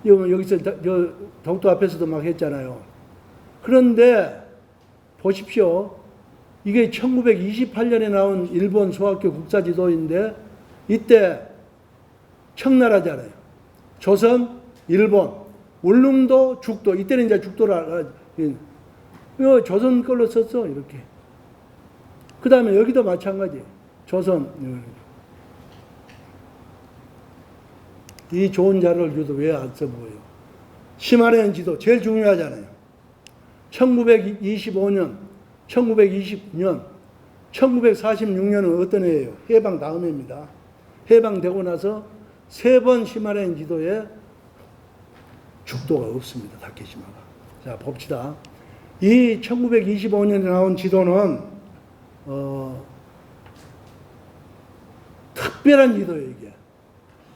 여기서 독도 앞에서도 막 했잖아요. 그런데 보십시오. 이게 1928년에 나온 일본 소학교 국사지도인데 이때 청나라잖아요. 조선, 일본, 울릉도, 죽도. 이때는 이제 죽도라. 이거 조선 걸로 썼어. 이렇게. 그 다음에 여기도 마찬가지. 조선. 이 좋은 자료를 줘도 왜 안 써보여요? 심한해연 지도 제일 중요하잖아요. 1925년, 1929년, 1946년은 어떤 해예요? 해방 다음 해입니다. 해방되고 나서 3번 심한해연 지도에 죽도가 없습니다. 다케시마가. 자, 봅시다. 이 1925년에 나온 지도는 특별한 지도예요, 이게.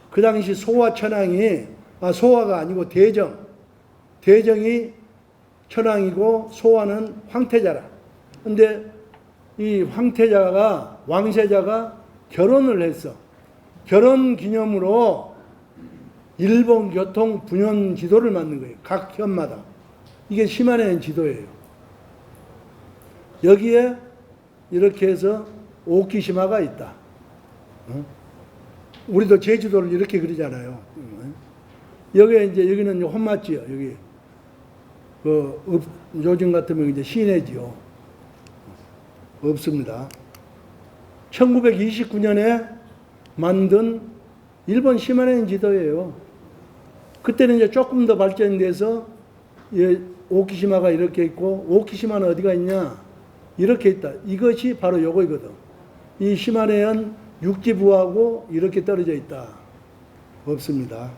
그 당시 소화 천황이, 소화가 아니고 대정이 천황이고 소화는 황태자라. 근데 이 황태자가, 왕세자가 결혼을 했어. 결혼 기념으로 일본 교통 분연 지도를 만든 거예요. 각 현마다. 이게 심한해연 지도예요. 여기에 이렇게 해서 오키시마가 있다. 우리도 제주도를 이렇게 그리잖아요. 여기에 이제 여기는 혼맛지요. 여기 요즘 같으면 이제 시내지요. 없습니다. 1929년에 만든 일본 심한해연 지도예요. 그때는 이제 조금 더 발전돼서 오키시마가 이렇게 있고 오키시마는 어디가 있냐? 이렇게 있다. 이것이 바로 요거이거든. 이 심한해연 육지부하고 이렇게 떨어져 있다. 없습니다.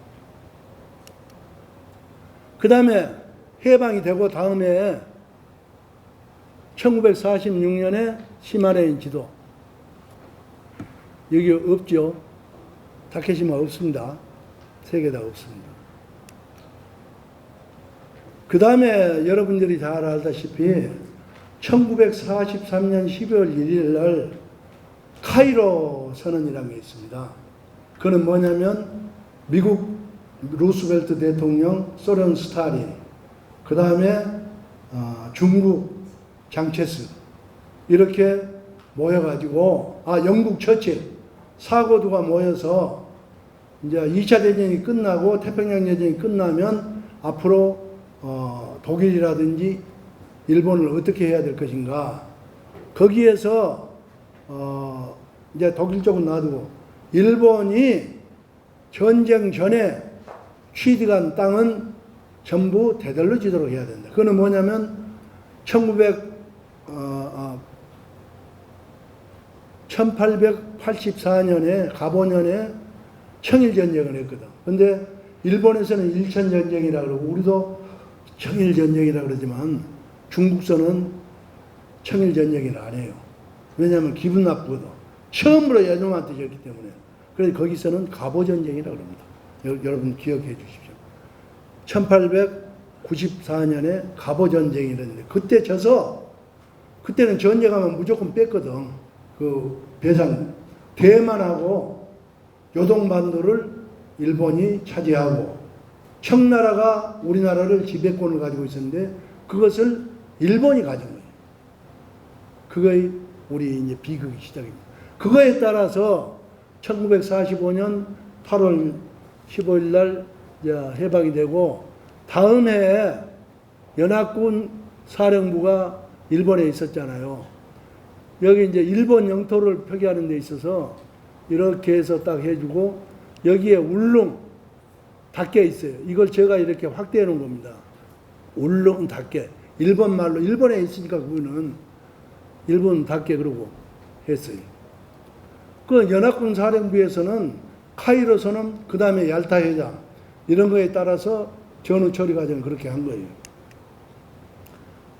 그 다음에 해방이 되고 다음에 1946년에 심한해연 지도. 여기 없죠. 다케시마 없습니다. 세 개 다 없습니다. 그 다음에 여러분들이 잘 알다시피 1943년 12월 1일 날 카이로 선언이라는 게 있습니다. 그는 뭐냐면 미국 루스벨트 대통령, 소련 스탈린, 그 다음에 중국 장체스 이렇게 모여가지고 영국 처칠 사고두가 모여서 이제 2차 대전이 끝나고 태평양 전쟁이 끝나면 앞으로 독일이라든지 일본을 어떻게 해야 될 것인가. 거기에서 이제 독일 쪽은 놔두고 일본이 전쟁 전에 취득한 땅은 전부 대들로 지도록 해야 된다. 그거는 뭐냐면 1884년에 가보년에 청일전쟁을 했거든. 근데 일본에서는 일천전쟁이라고 그러고 우리도 청일전쟁이라고 그러지만 중국서는 청일전쟁이라 안 해요. 왜냐하면 기분 나쁘거든. 처음으로 여종한테 졌기 때문에. 그래서 거기서는 갑오전쟁이라고 합니다. 여러분 기억해 주십시오. 1894년에 갑오전쟁이랬는데 그때 져서 그때는 전쟁하면 무조건 뺐거든. 그 배상 대만하고 요동반도를 일본이 차지하고 청나라가 우리나라를 지배권을 가지고 있었는데 그것을 일본이 가진 거예요. 그거의 우리 이제 비극이 시작입니다. 그거에 따라서 1945년 8월 15일 날 해방이 되고 다음 해에 연합군 사령부가 일본에 있었잖아요. 여기 이제 일본 영토를 표기하는 데 있어서 이렇게 해서 딱 해주고 여기에 울릉 닫게 있어요. 이걸 제가 이렇게 확대해 놓은 겁니다. 울릉 닫게. 일본 말로 일본에 있으니까 그거는 일본 닫게 그러고 했어요. 그 연합군 사령부에서는 카이로 선언, 그 다음에 얄타 회담 이런 거에 따라서 전후 처리 과정을 그렇게 한 거예요.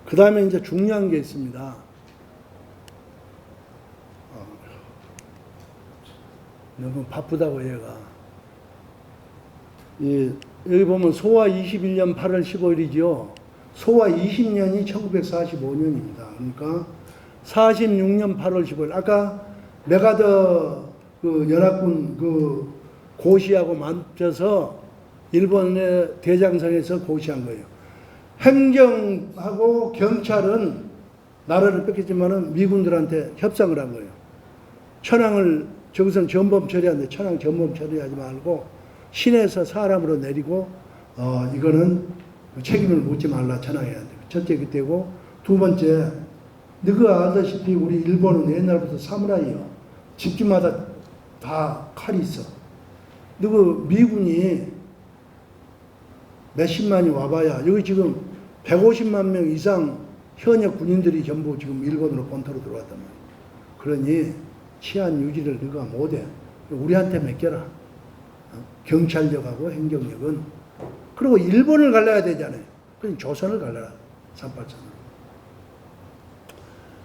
그 다음에 이제 중요한 게 있습니다. 너무 바쁘다고 얘가. 여기 보면 소화 21년 8월 15일이죠. 소화 20년이 1945년입니다. 그러니까 46년 8월 15일. 아까 메가더 그 연합군 그 고시하고 맞춰서 일본의 대장성에서 고시한 거예요. 행정하고 경찰은 나라를 뺏겼지만은 미군들한테 협상을 한 거예요. 천황을 저기서는 전범 처리하는데 천황 전범 처리하지 말고 신에서 사람으로 내리고 이거는 책임을 묻지 말라 천황해한테. 첫째 그때고 두 번째 너가 알다시피 우리 일본은 옛날부터 사무라이요. 집집마다 다 칼이 있어. 너그 미군이 몇십만이 와봐야 여기 지금 150만 명 이상 현역 군인들이 전부 지금 일본으로 본토로 들어왔단 말이야. 그러니 치안 유지를 너가 못해. 우리한테 맡겨라. 경찰력하고 행정력은. 그리고 일본을 갈라야 되잖아요. 그럼 조선을 갈라라. 383으로.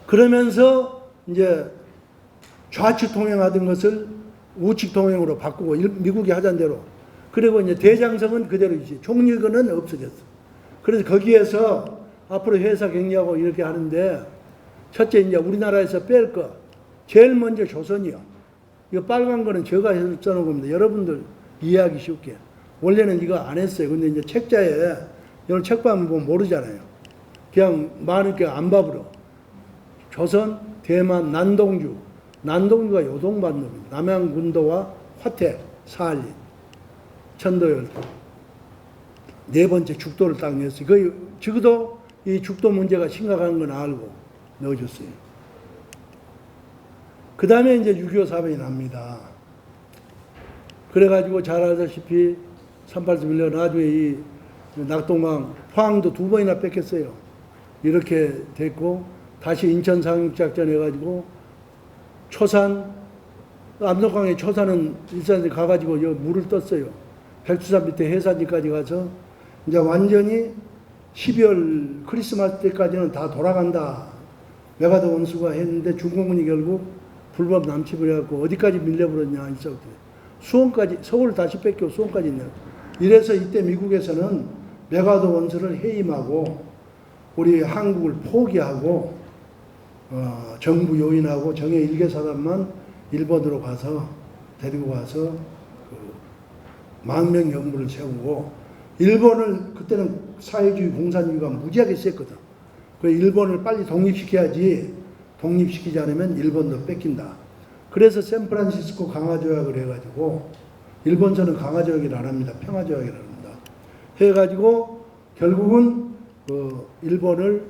그러면서 이제 좌측 통행하던 것을 우측 통행으로 바꾸고 미국이 하자는 대로. 그리고 이제 대장성은 그대로이지. 총리권은 없어졌어. 그래서 거기에서 앞으로 회사 격리하고 이렇게 하는데 첫째 이제 우리나라에서 뺄 거. 제일 먼저 조선이요. 이거 빨간 거는 제가 해서 써놓은 겁니다. 여러분들 이해하기 쉽게. 원래는 이거 안 했어요. 근데 이제 책자에 이런 책방 보면 모르잖아요. 그냥 많으니안 봐버려. 조선, 대만, 난동주. 난동주가 요동반 놈입니다. 남양군도와 화태, 사할린, 천도열도. 네 번째 죽도를 딱 냈어요. 그 적어도 이 죽도 문제가 심각한 건 알고 넣어줬어요. 그 다음에 이제 6.25 사변이 납니다. 그래가지고 잘 알다시피 38.1년 나중에 이 낙동강 포항도 2번이나 뺏겼어요. 이렇게 됐고 다시 인천 상륙작전 해가지고 초산 압록강의 초산은 일산에 가가지고 물을 떴어요. 백두산 밑에 해산지까지 가서 이제 완전히 12월 크리스마스 때까지는 다 돌아간다. 메가더 원수가 했는데 중공군이 결국 불법 남침을 해갖고 어디까지 밀려버렸냐 있었거든요. 수원까지 서울 다시 뺏겨 수원까지 있네요. 이래서 이때 미국에서는 메가더 원수를 해임하고 우리 한국을 포기하고 정부 요인하고 정예 일개사단만 일본으로 가서 데리고 가서 망명 연구를 세우고 일본을 그때는 사회주의 공산주의가 무지하게 셌거든. 그래서 일본을 빨리 독립시켜야지 독립시키지 않으면 일본도 뺏긴다. 그래서 샌프란시스코 강화조약을 해가지고 일본서는 강화조약을 안 합니다. 평화조약을 합니다. 해가지고 결국은 일본을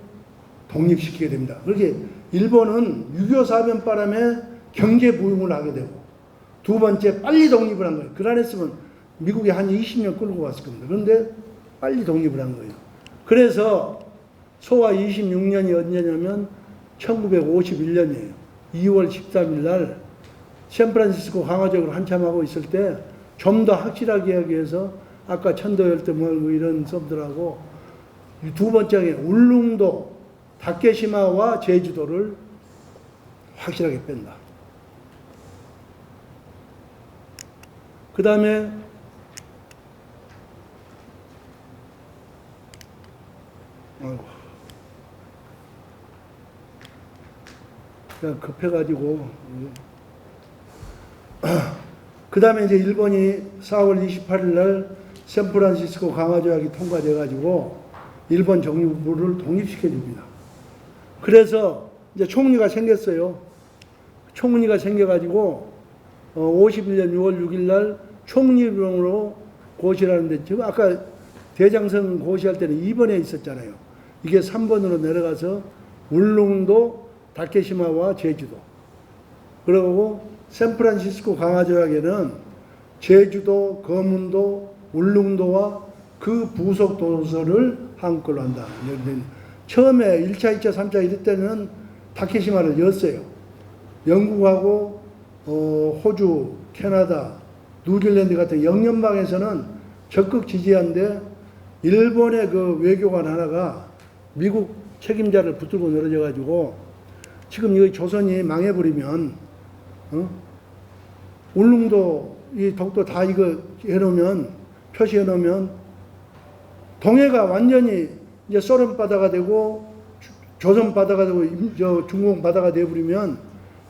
독립시키게 됩니다. 그렇게 일본은 6.25 사변 바람에 경제 부흥을 하게 되고 두 번째 빨리 독립을 한 거예요. 그안 했으면 미국이 한 20년 끌고 갔을 겁니다. 그런데 빨리 독립을 한 거예요. 그래서 소화 26년이 언제냐면 1951년이에요. 2월 13일 날 샌프란시스코 강화적으로 한참 하고 있을 때 좀 더 확실하게 하기 위해서 아까 천도열도 뭐 이런 섬들하고 두 번째에 울릉도, 다케시마와 제주도를 확실하게 뺀다. 그 다음에 그냥 급해가지고 그 다음에 이제 일본이 4월 28일 날 샌프란시스코 강화조약이 통과돼가지고 일본 정부를 독립시켜 줍니다. 그래서 이제 총리가 생겼어요. 총리가 생겨가지고 51년 6월 6일 날 총리령으로 고시를 하는데 지금 아까 대장성 고시할 때는 2번에 있었잖아요. 이게 3번으로 내려가서 울릉도, 다케시마와 제주도. 그리고 샌프란시스코 강화조약에는 제주도, 거문도, 울릉도와 그 부속 도서를 한글로 한다. 처음에 1차, 2차, 3차 이럴 때는 다케시마를 였어요. 영국하고 호주, 캐나다, 뉴질랜드 같은 영연방에서는 적극 지지한데 일본의 그 외교관 하나가 미국 책임자를 붙들고 늘어져 가지고 지금 이 조선이 망해버리면 울릉도 이 독도 다 이거 해놓으면 표시해놓으면 동해가 완전히 이제 소련 바다가 되고 조선 바다가 되고 중공 바다가 되어버리면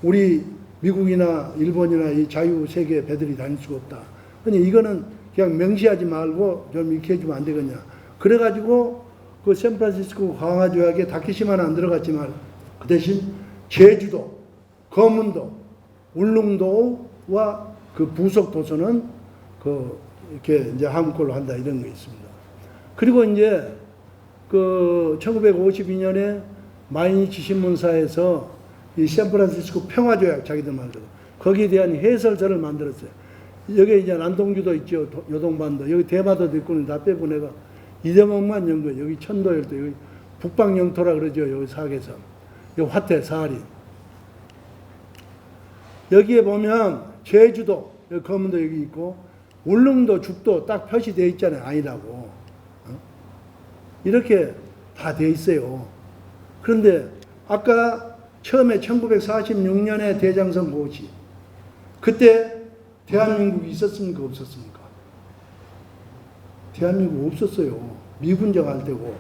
우리 미국이나 일본이나 이 자유 세계 배들이 다닐 수가 없다. 그러니 이거는 그냥 명시하지 말고 좀 이렇게 해주면 안 되겠냐. 그래가지고 그 샌프란시스코 강화조약에 다케시마는 안 들어갔지만 그 대신 제주도, 거문도, 울릉도와 그 부속 도서는 그 이렇게 이제 한글로 한다 이런 게 있습니다. 그리고 이제 그 1952년에 마이니치 신문사에서 이 샌프란시스코 평화조약 자기들 만들어 거기에 대한 해설서를 만들었어요. 여기 이제 난동주도 있죠. 요동반도. 여기 대마도도 있고 다 빼고 내가 이 대목만 연 거예요. 여기 천도열도 여기 북방 영토라 그러죠. 여기 사계섬. 여기 화태 사하린. 여기에 보면 제주도 여기 거문도 여기 있고 울릉도 죽도 딱 표시되어 있잖아요. 아니라고. 이렇게 다 돼 있어요. 그런데 아까 처음에 1946년에 대장성 고시 그때 대한민국이 있었습니까? 없었습니까? 대한민국 없었어요. 미군정 할 때고.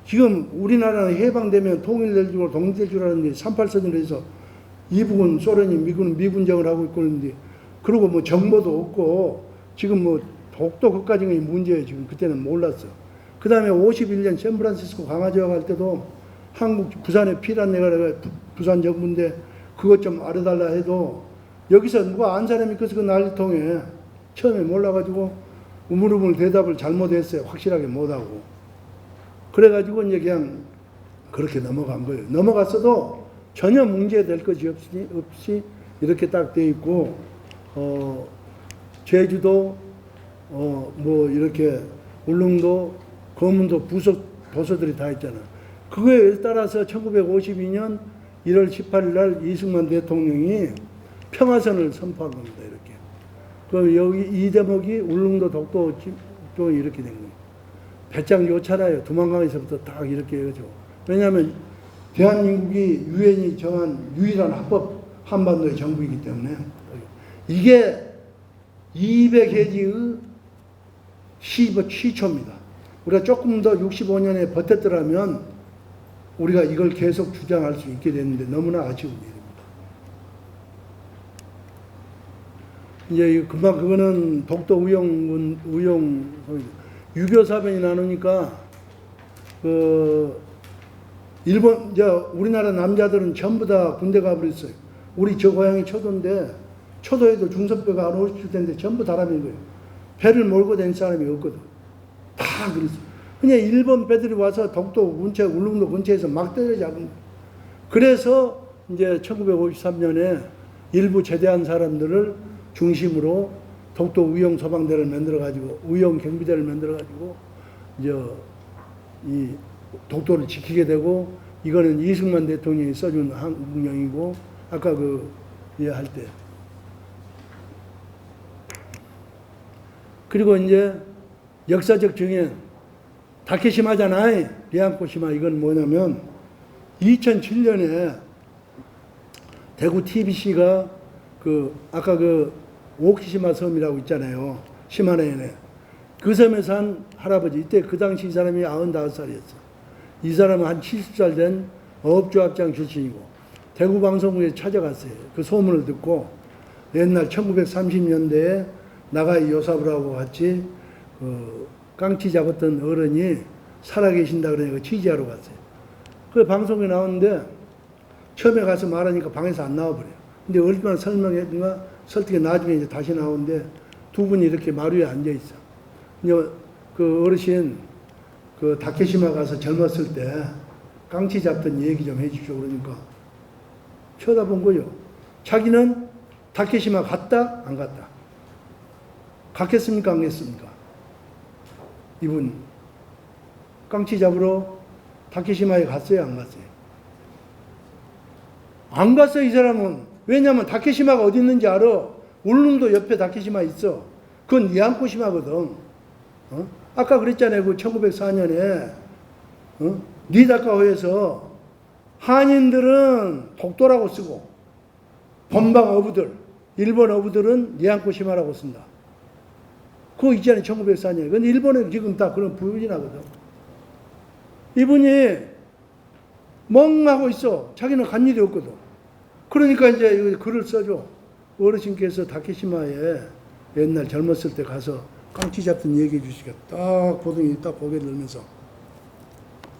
지금 우리나라는 해방되면 통일될 줄, 독립될 줄 알았는데 38선으로 해서 이북은 소련이 미군정을 하고 있고 있는데 그리고 뭐 정보도 없고 지금 뭐 독도 그까지가 문제예요. 지금 그때는 몰랐어. 그 다음에 51년 샌프란시스코 강화조약 할 때도 한국 부산에 피란 내가 부산 정부인데 그것 좀 알아달라 해도 여기서 누가 안 사람이 있어서 그 난리통에 처음에 몰라가지고 우물우물 대답을 잘못했어요. 확실하게 못하고. 그래가지고 이제 그냥 그렇게 넘어간 거예요. 넘어갔어도 전혀 문제될 것이 없이 이렇게 딱 돼 있고, 제주도, 뭐 이렇게 울릉도, 거문도 부속 도서들이 다 있잖아. 그거에 따라서 1952년 1월 18일 날 이승만 대통령이 평화선을 선포한 겁니다. 이렇게. 그럼 여기 이 대목이 울릉도 독도 쪽이 이렇게 된 거예요. 배짱 좋잖아요. 두만강에서부터 딱 이렇게 해가지고. 왜냐하면 대한민국이 유엔이 정한 유일한 합법 한반도의 정부이기 때문에 이게 200해지의 시초입니다. 우리가 조금 더 65년에 버텼더라면 우리가 이걸 계속 주장할 수 있게 됐는데 너무나 아쉬운 일입니다. 이제 금방 그거는 독도 우용 유교 사변이 나누니까 일본 우리나라 남자들은 전부 다 군대 가버렸어요. 우리 저 고향이 초도인데 초도에도 중선배가 한 50줄 텐데 전부 다람인 거예요. 배를 몰고 다닌 사람이 없거든. 다 그랬어. 그냥 일본 배들이 와서 독도 근처, 울릉도 근처에서 막 때려잡은 거예요. 그래서 이제 1953년에 일부 제대한 사람들을 중심으로 독도 의용 소방대를 만들어가지고, 의용 경비대를 만들어가지고, 이제 이 독도를 지키게 되고, 이거는 이승만 대통령이 써준 한국령이고, 아까 할 때. 그리고 이제 역사적 증인, 다케시마잖아요. 리안코시마. 이건 뭐냐면, 2007년에 대구 TBC가 아까 오키시마 섬이라고 있잖아요. 시마네에. 그 섬에 산 할아버지, 이때 그 당시 이 사람이 95살이었어. 이 사람은 한 70살 된 어업조합장 출신이고, 대구 방송국에 찾아갔어요. 그 소문을 듣고, 옛날 1930년대에 나가이 요사부라고 같이 그 깡치 잡았던 어른이 살아계신다 그러니까 취재하러 갔어요. 그 방송에 나오는데 처음에 가서 말하니까 방에서 안 나와버려요. 근데 얼마나 설명했는가 설득에 나중에 이제 다시 나오는데 두 분이 이렇게 마루에 앉아있어. 이제 그 어르신 그 다케시마 가서 젊었을 때 깡치 잡던 얘기 좀 해주십시오. 그러니까 쳐다본 거요. 자기는 다케시마 갔다? 안 갔다? 갔겠습니까? 안 갔습니까? 이분 깡치 잡으러 다케시마에 갔어요? 안 갔어요? 안 갔어요. 이 사람은. 왜냐하면 다케시마가 어디 있는지 알아. 울릉도 옆에 다케시마 있어. 그건 니안코시마거든. 아까 그랬잖아요. 그 1904년에 니다카호에서 한인들은 독도라고 쓰고 본방 어부들, 일본 어부들은 니안코시마라고 쓴다. 그거 있잖아요. 1904년에. 그건 일본에 지금 다 그런 부유진하거든. 이분이 멍하고 있어. 자기는 간 일이 없거든. 그러니까 이제 글을 써줘. 어르신께서 다케시마에 옛날 젊었을 때 가서 깡치 잡던 얘기해 주시겠다. 딱 보더니 딱 고개를 들면서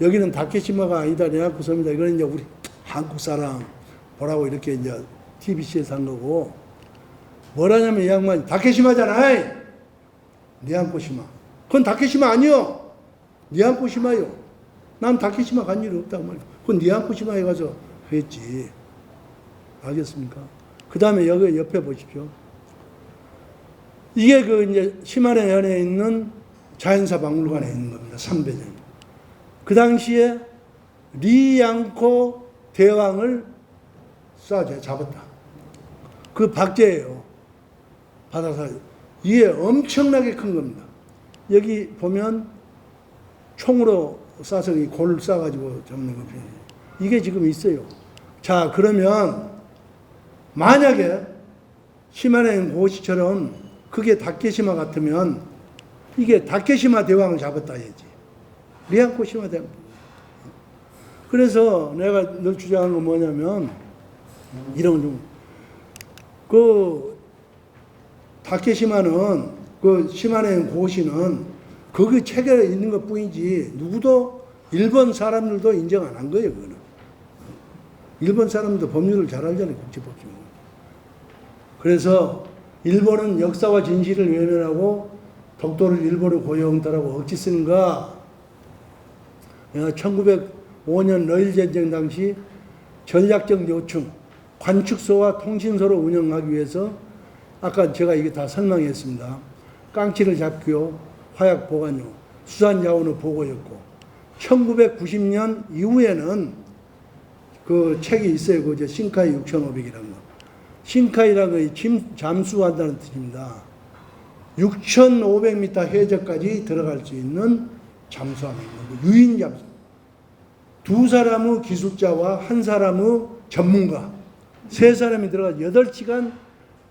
여기는 다케시마가 아니다. 니안코 섬이다. 이거는 이제 우리 한국 사람 보라고 이렇게 이제 TBC에서 한 거고 뭐라냐면 이 양반이 다케시마잖아. 니안코시마. 그건 다케시마 아니요. 니안코시마요. 난 다케시마 간 일이 없다고 말이야. 그건 니안코시마에 가서 했지. 알겠습니까? 그 다음에 여기 옆에 보십시오. 이게 그 이제 시마네현에 있는 자연사 박물관에 있는 겁니다. 300년. 그 당시에 리양코 대왕을 잡았다. 그 박제예요. 바다사. 이게 엄청나게 큰 겁니다. 여기 보면 총으로 쏴서 이 골을 쏴가지고 잡는 겁니다. 이게 지금 있어요. 자, 그러면 만약에 시마네 고시처럼 그게 다케시마 같으면 이게 다케시마 대왕을 잡았다 해야지. 리안코시마 대왕. 그래서 내가 늘 주장하는 건 뭐냐면 이런 좀 그 다케시마는 그 시마네 고시는 거기 책에 있는 것 뿐이지 누구도 일본 사람들도 인정 안 한 거예요. 그거는. 일본 사람도 법률을 잘 알잖아요. 국제법률. 그래서 일본은 역사와 진실을 외면하고 독도를 일본의 고유영토라고 어찌 쓰는가. 1905년 러일전쟁 당시 전략적 요충, 관측소와 통신소를 운영하기 위해서 아까 제가 이게 다 설명했습니다. 깡치를 잡기요, 화약 보관요, 수산자원의 보고였고 1990년 이후에는 그 책이 있어요. 그 신카이 6,500이라는 거. 신카이라는 거 잠수한다는 뜻입니다. 6,500m 해저까지 들어갈 수 있는 잠수함이 있는 거. 유인 잠수. 두 사람의 기술자와 한 사람의 전문가, 세 사람이 들어가서 8시간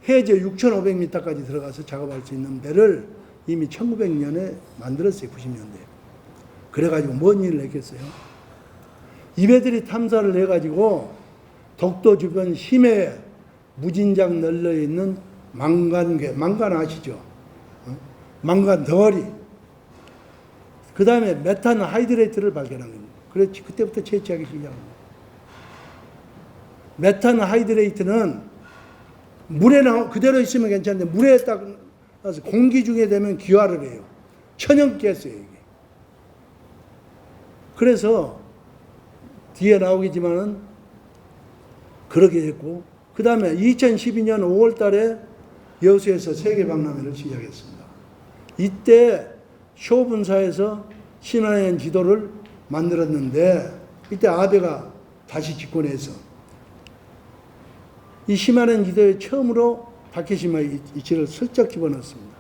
해저 6,500m까지 들어가서 작업할 수 있는 배를 이미 1900년에 만들었어요. 90년대에. 그래가지고 뭔 일을 했겠어요? 이 배들이 탐사를 해가지고 독도 주변 심해에 무진장 널려있는 망간괴, 망간 아시죠? 망간 덩어리. 그 다음에 메탄 하이드레이트를 발견한 겁니다. 그렇지, 그때부터 채취하기 시작합니다. 메탄 하이드레이트는 물에 그대로 있으면 괜찮은데 물에 딱 나서 공기 중에 되면 기화를 해요. 천연가스예요, 이게. 그래서 뒤에 나오겠지만은 그렇게 했고, 그 다음에 2012년 5월 달에 여수에서 세계박람회를 시작했습니다. 이때 쇼분사에서 신화현 지도를 만들었는데, 이때 아베가 다시 집권해서 이 시마넨 지도에 처음으로 다케시마 이치를 슬쩍 집어넣었습니다.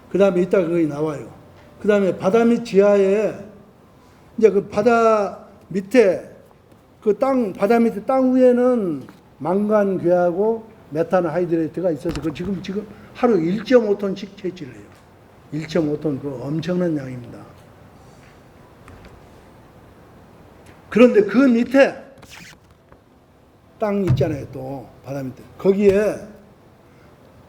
그 다음에 이따 그게 나와요. 그 다음에 바다 밑 지하에 이제 그 바다 밑에 그 바다 밑에 땅 위에는 망간괴하고 메탄 하이드레이트가 있어서 그 지금 하루 1.5톤씩 채취를 해요. 1.5톤 그 엄청난 양입니다. 그런데 그 밑에 땅 있잖아요. 또 바다 밑에 거기에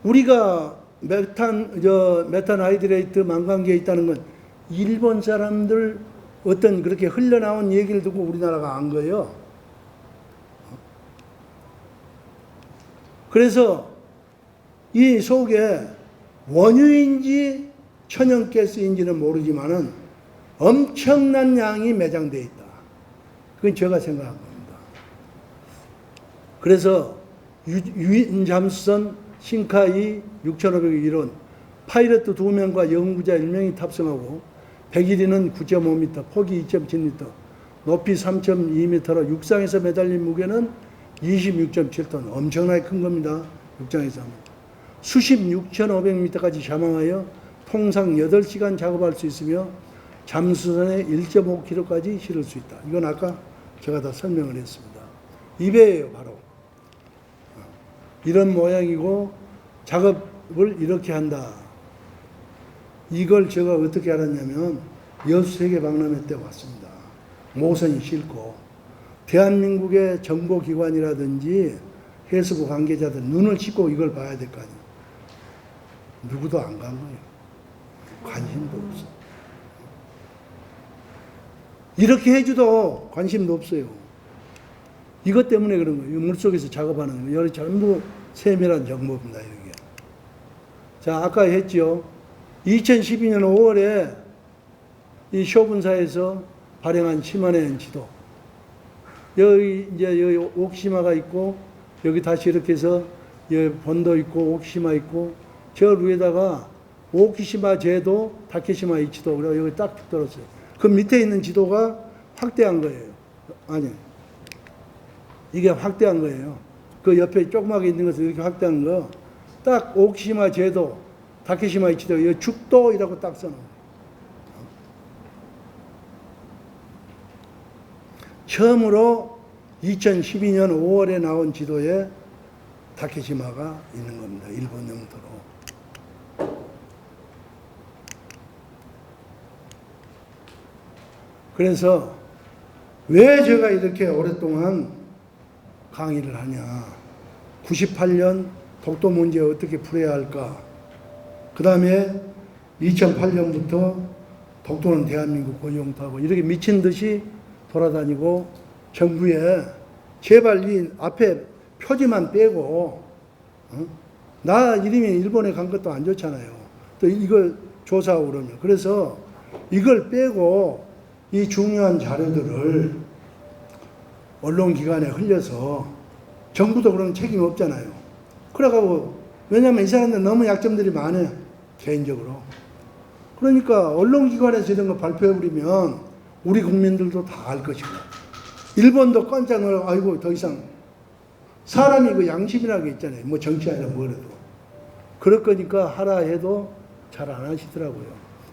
우리가 메탄하이드레이트 망간계에 있다는 건 일본 사람들 어떤 그렇게 흘러나온 얘기를 듣고 우리나라가 안 거예요. 그래서 이 속에 원유인지 천연가스인지는 모르지만은 엄청난 양이 매장되어 있다. 그건 제가 생각한 겁니다. 그래서 유인 잠수선 신카이 6501원 파이럿 2명과 연구자 1명이 탑승하고 101인은 9.5m, 폭이 2.7m, 높이 3.2m로 육상에서 매달린 무게는 26.7톤, 엄청나게 큰 겁니다. 육장에서 하면. 수심 6,500m까지 자망하여 통상 8시간 작업할 수 있으며 잠수선에 1.5kg까지 실을 수 있다. 이건 아까 제가 다 설명을 했습니다. 이 배예요, 바로. 이런 모양이고 작업을 이렇게 한다. 이걸 제가 어떻게 알았냐면 여수세계박람회 때 왔습니다. 모선이 싣고 대한민국의 정보기관이라든지 해수부 관계자들 눈을 씻고 이걸 봐야 될 거 아니에요. 누구도 안 간 거예요. 관심도 없어. 이렇게 해줘도 관심도 없어요. 이것 때문에 그런 거예요. 물속에서 작업하는 거예요. 여기 전부 세밀한 정보입니다. 이렇게. 자, 아까 했죠. 2012년 5월에 이 쇼분사에서 발행한 시마네현 지도. 여기 이제 여기 오키시마가 있고 여기 다시 이렇게 해서 여기 본도 있고 오키시마 있고 저 위에다가 오키시마 제도 다케시마 이치도 그래서 여기 딱 들었어요. 그 밑에 있는 지도가 확대한 거예요. 아니, 이게 확대한 거예요. 그 옆에 조그맣게 있는 것을 이렇게 확대한 거. 딱 오키시마 제도, 다케시마 이치도, 이 죽도이라고 딱 써놓은 거예요. 처음으로 2012년 5월에 나온 지도에 다케시마가 있는 겁니다. 일본 영토로. 그래서 왜 제가 이렇게 오랫동안 강의를 하냐. 98년 독도 문제 어떻게 풀어야 할까. 그 다음에 2008년부터 독도는 대한민국 고유영토하고 이렇게 미친 듯이 돌아다니고 정부에 제발 이 앞에 표지만 빼고 나 이름이 일본에 간 것도 안 좋잖아요. 또 이걸 조사하고 그러면. 그래서 이걸 빼고 이 중요한 자료들을 언론기관에 흘려서 정부도 그런 책임 없잖아요. 그래가지고 왜냐하면 이 사람들 너무 약점들이 많아요. 개인적으로. 그러니까 언론기관에서 이런 거 발표해버리면 우리 국민들도 다 알 것이고 일본도 깜짝 놀라고 아이고 더 이상 사람이 그 양심이라는 게 있잖아요. 뭐 정치 아니라 뭐래도. 그럴 거니까 하라 해도 잘 안 하시더라고요.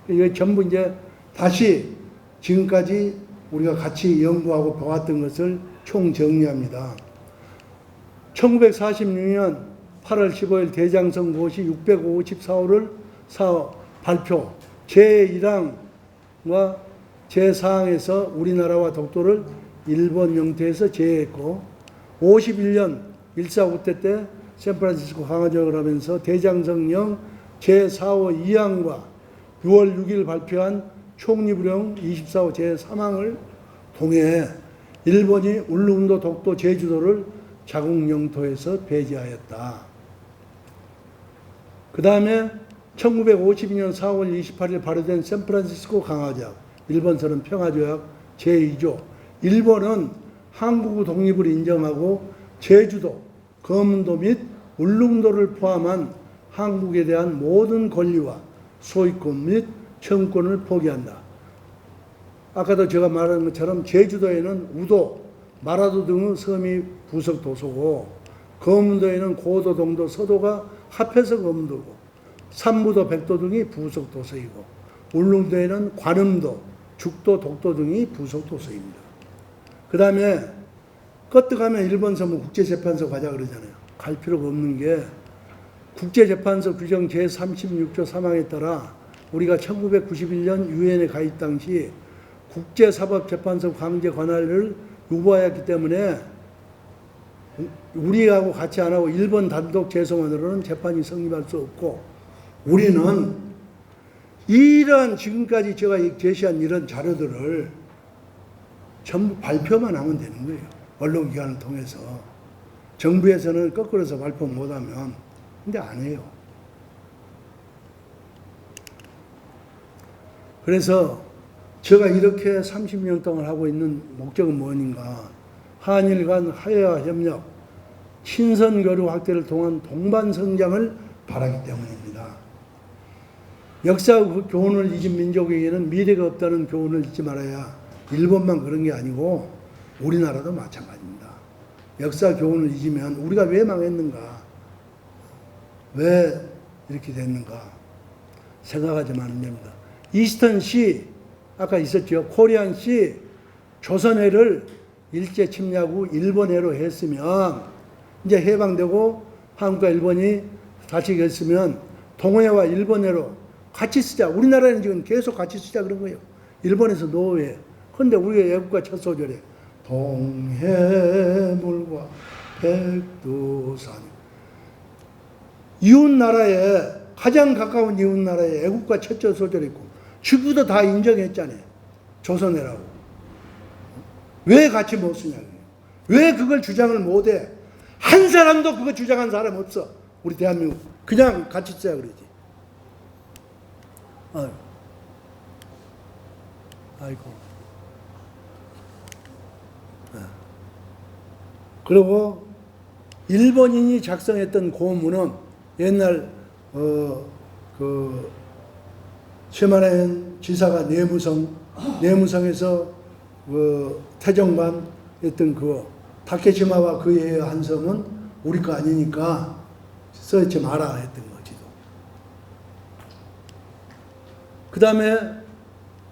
이게 전부 이제 다시 지금까지 우리가 같이 연구하고 봐왔던 것을 총정리합니다. 1946년 8월 15일 대장성 고시 654호를 발표 제1항과 제4항에서 우리나라와 독도를 일본 영토에서 제외했고 51년 1.4구 때 샌프란시스코 강화적을 하면서 대장성령 제4호 2항과 6월 6일 발표한 총리부령 24호 제3항을 통해 일본이 울릉도, 독도, 제주도를 자국 영토에서 배제하였다. 그 다음에 1952년 4월 28일 발효된 샌프란시스코 강화조약, 일본서는 평화조약 제2조. 일본은 한국 독립을 인정하고 제주도, 거문도 및 울릉도를 포함한 한국에 대한 모든 권리와 소유권 및 청구권을 포기한다. 아까도 제가 말한 것처럼 제주도에는 우도, 마라도 등의 섬이 부속 도서고 거문도에는 고도, 동도, 서도가 합해서 거문도고 삼부도, 백도 등이 부속 도서이고 울릉도에는 관음도, 죽도, 독도 등이 부속 도서입니다. 그 다음에 껐떡하면 일본 서무 국제재판소 가자 그러잖아요. 갈 필요가 없는 게 국제재판소 규정 제36조 3항에 따라 우리가 1991년 유엔에 가입 당시 국제사법재판소 강제 관할을 유보하였기 때문에 우리하고 같이 안 하고 일본 단독 재소만으로는 재판이 성립할 수 없고, 우리는 이런 지금까지 제가 제시한 이런 자료들을 전부 발표만 하면 되는 거예요. 언론기관을 통해서. 정부에서는 거꾸로서 발표 못하면. 근데 안 해요. 그래서 제가 이렇게 30년 동안 하고 있는 목적은 뭐인가? 한일 간 화해와 협력, 친선교류 확대를 통한 동반 성장을 바라기 때문입니다. 역사 교훈을 잊은 민족에게는 미래가 없다는 교훈을 잊지 말아야 일본만 그런 게 아니고 우리나라도 마찬가지입니다. 역사 교훈을 잊으면 우리가 왜 망했는가? 왜 이렇게 됐는가? 생각하지 말면 됩니다. 이스턴 시, 아까 있었죠. 코리안 시, 조선해를 일제 침략 후 일본해로 했으면, 이제 해방되고 한국과 일본이 다시 했으면 동해와 일본해로 같이 쓰자. 우리나라는 지금 계속 같이 쓰자 그런 거예요. 일본에서 노예. 그런데 우리가 애국가 첫 소절에 동해물과 백두산, 이웃나라에, 가장 가까운 이웃나라에 애국가 첫 소절이 있고 지구도 다 인정했잖아요. 조선해라고. 왜 같이 못 쓰냐고요. 왜 그걸 주장을 못해? 한 사람도 그거 주장한 사람 없어. 우리 대한민국. 그냥 같이 써야 그러지. 아이고. 그리고 일본인이 작성했던 고문은 옛날 최만현 지사가 내무성에서 태정반 했던 다케시마와 그의 한 섬은 우리 거 아니니까 써있지 마라 했던 거지도. 그 다음에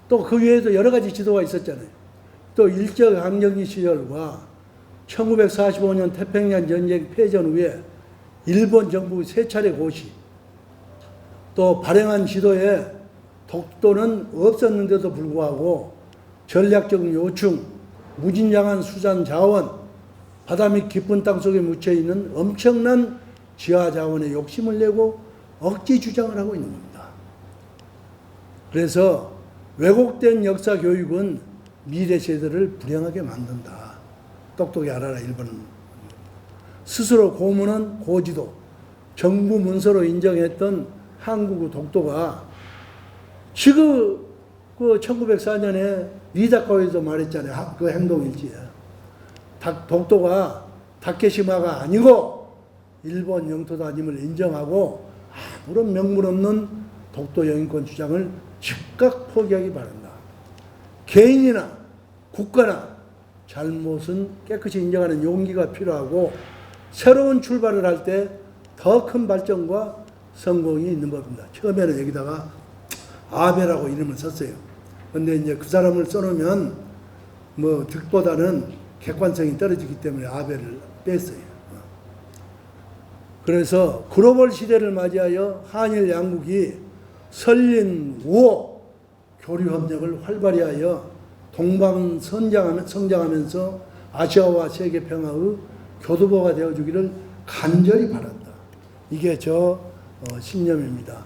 또 그 외에도 여러 가지 지도가 있었잖아요. 또 일제강점기 시절과 1945년 태평양 전쟁 패전 후에 일본 정부 세 차례 고시, 또 발행한 지도에 독도는 없었는데도 불구하고 전략적 요충, 무진장한 수산 자원, 바다 밑 깊은 땅속에 묻혀있는 엄청난 지하 자원에 욕심을 내고 억지 주장을 하고 있는 겁니다. 그래서 왜곡된 역사 교육은 미래 세대를 불행하게 만든다. 똑똑히 알아라, 일본은. 스스로 고문은 고지도, 정부 문서로 인정했던 한국의 독도가 지금 1904년에 리다카와에서 말했잖아요. 그 행동일지에. 독도가 다케시마가 아니고 일본 영토다 아님을 인정하고 아무런 명분 없는 독도 영인권 주장을 즉각 포기하기 바란다. 개인이나 국가나 잘못은 깨끗이 인정하는 용기가 필요하고 새로운 출발을 할 때 더 큰 발전과 성공이 있는 법입니다. 처음에는 여기다가 아베라고 이름을 썼어요. 근데 이제 그 사람을 써놓으면 득보다는 객관성이 떨어지기 때문에 아베를 뺐어요. 그래서 글로벌 시대를 맞이하여 한일 양국이 설린 우호 교류 협력을 활발히 하여 동방 성장하면서 아시아와 세계 평화의 교두보가 되어주기를 간절히 바란다. 이게 신념입니다.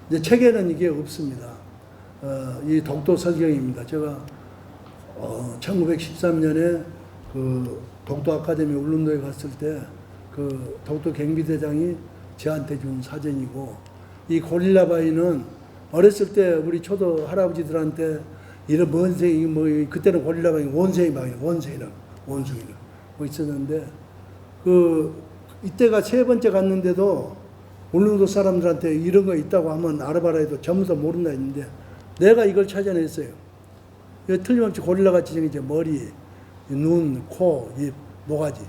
이제 책에는 이게 없습니다. 이 독도 설경입니다. 제가 1913년에 독도 아카데미 울릉도에 갔을 때 독도 경비대장이 저한테 준 사전이고, 이 고릴라바위는 어렸을 때 우리 초도 할아버지들한테 이런 원생이 그때는 고릴라바위 원생이라고 있었는데 이때가 세 번째 갔는데도 울릉도 사람들한테 이런 거 있다고 하면 알아봐라 해도 전부 다 모른다 했는데 내가 이걸 찾아냈어요. 이거 틀림없이 고릴라같이 생긴 머리, 눈, 코, 입, 모가지.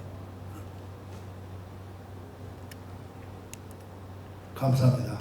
감사합니다.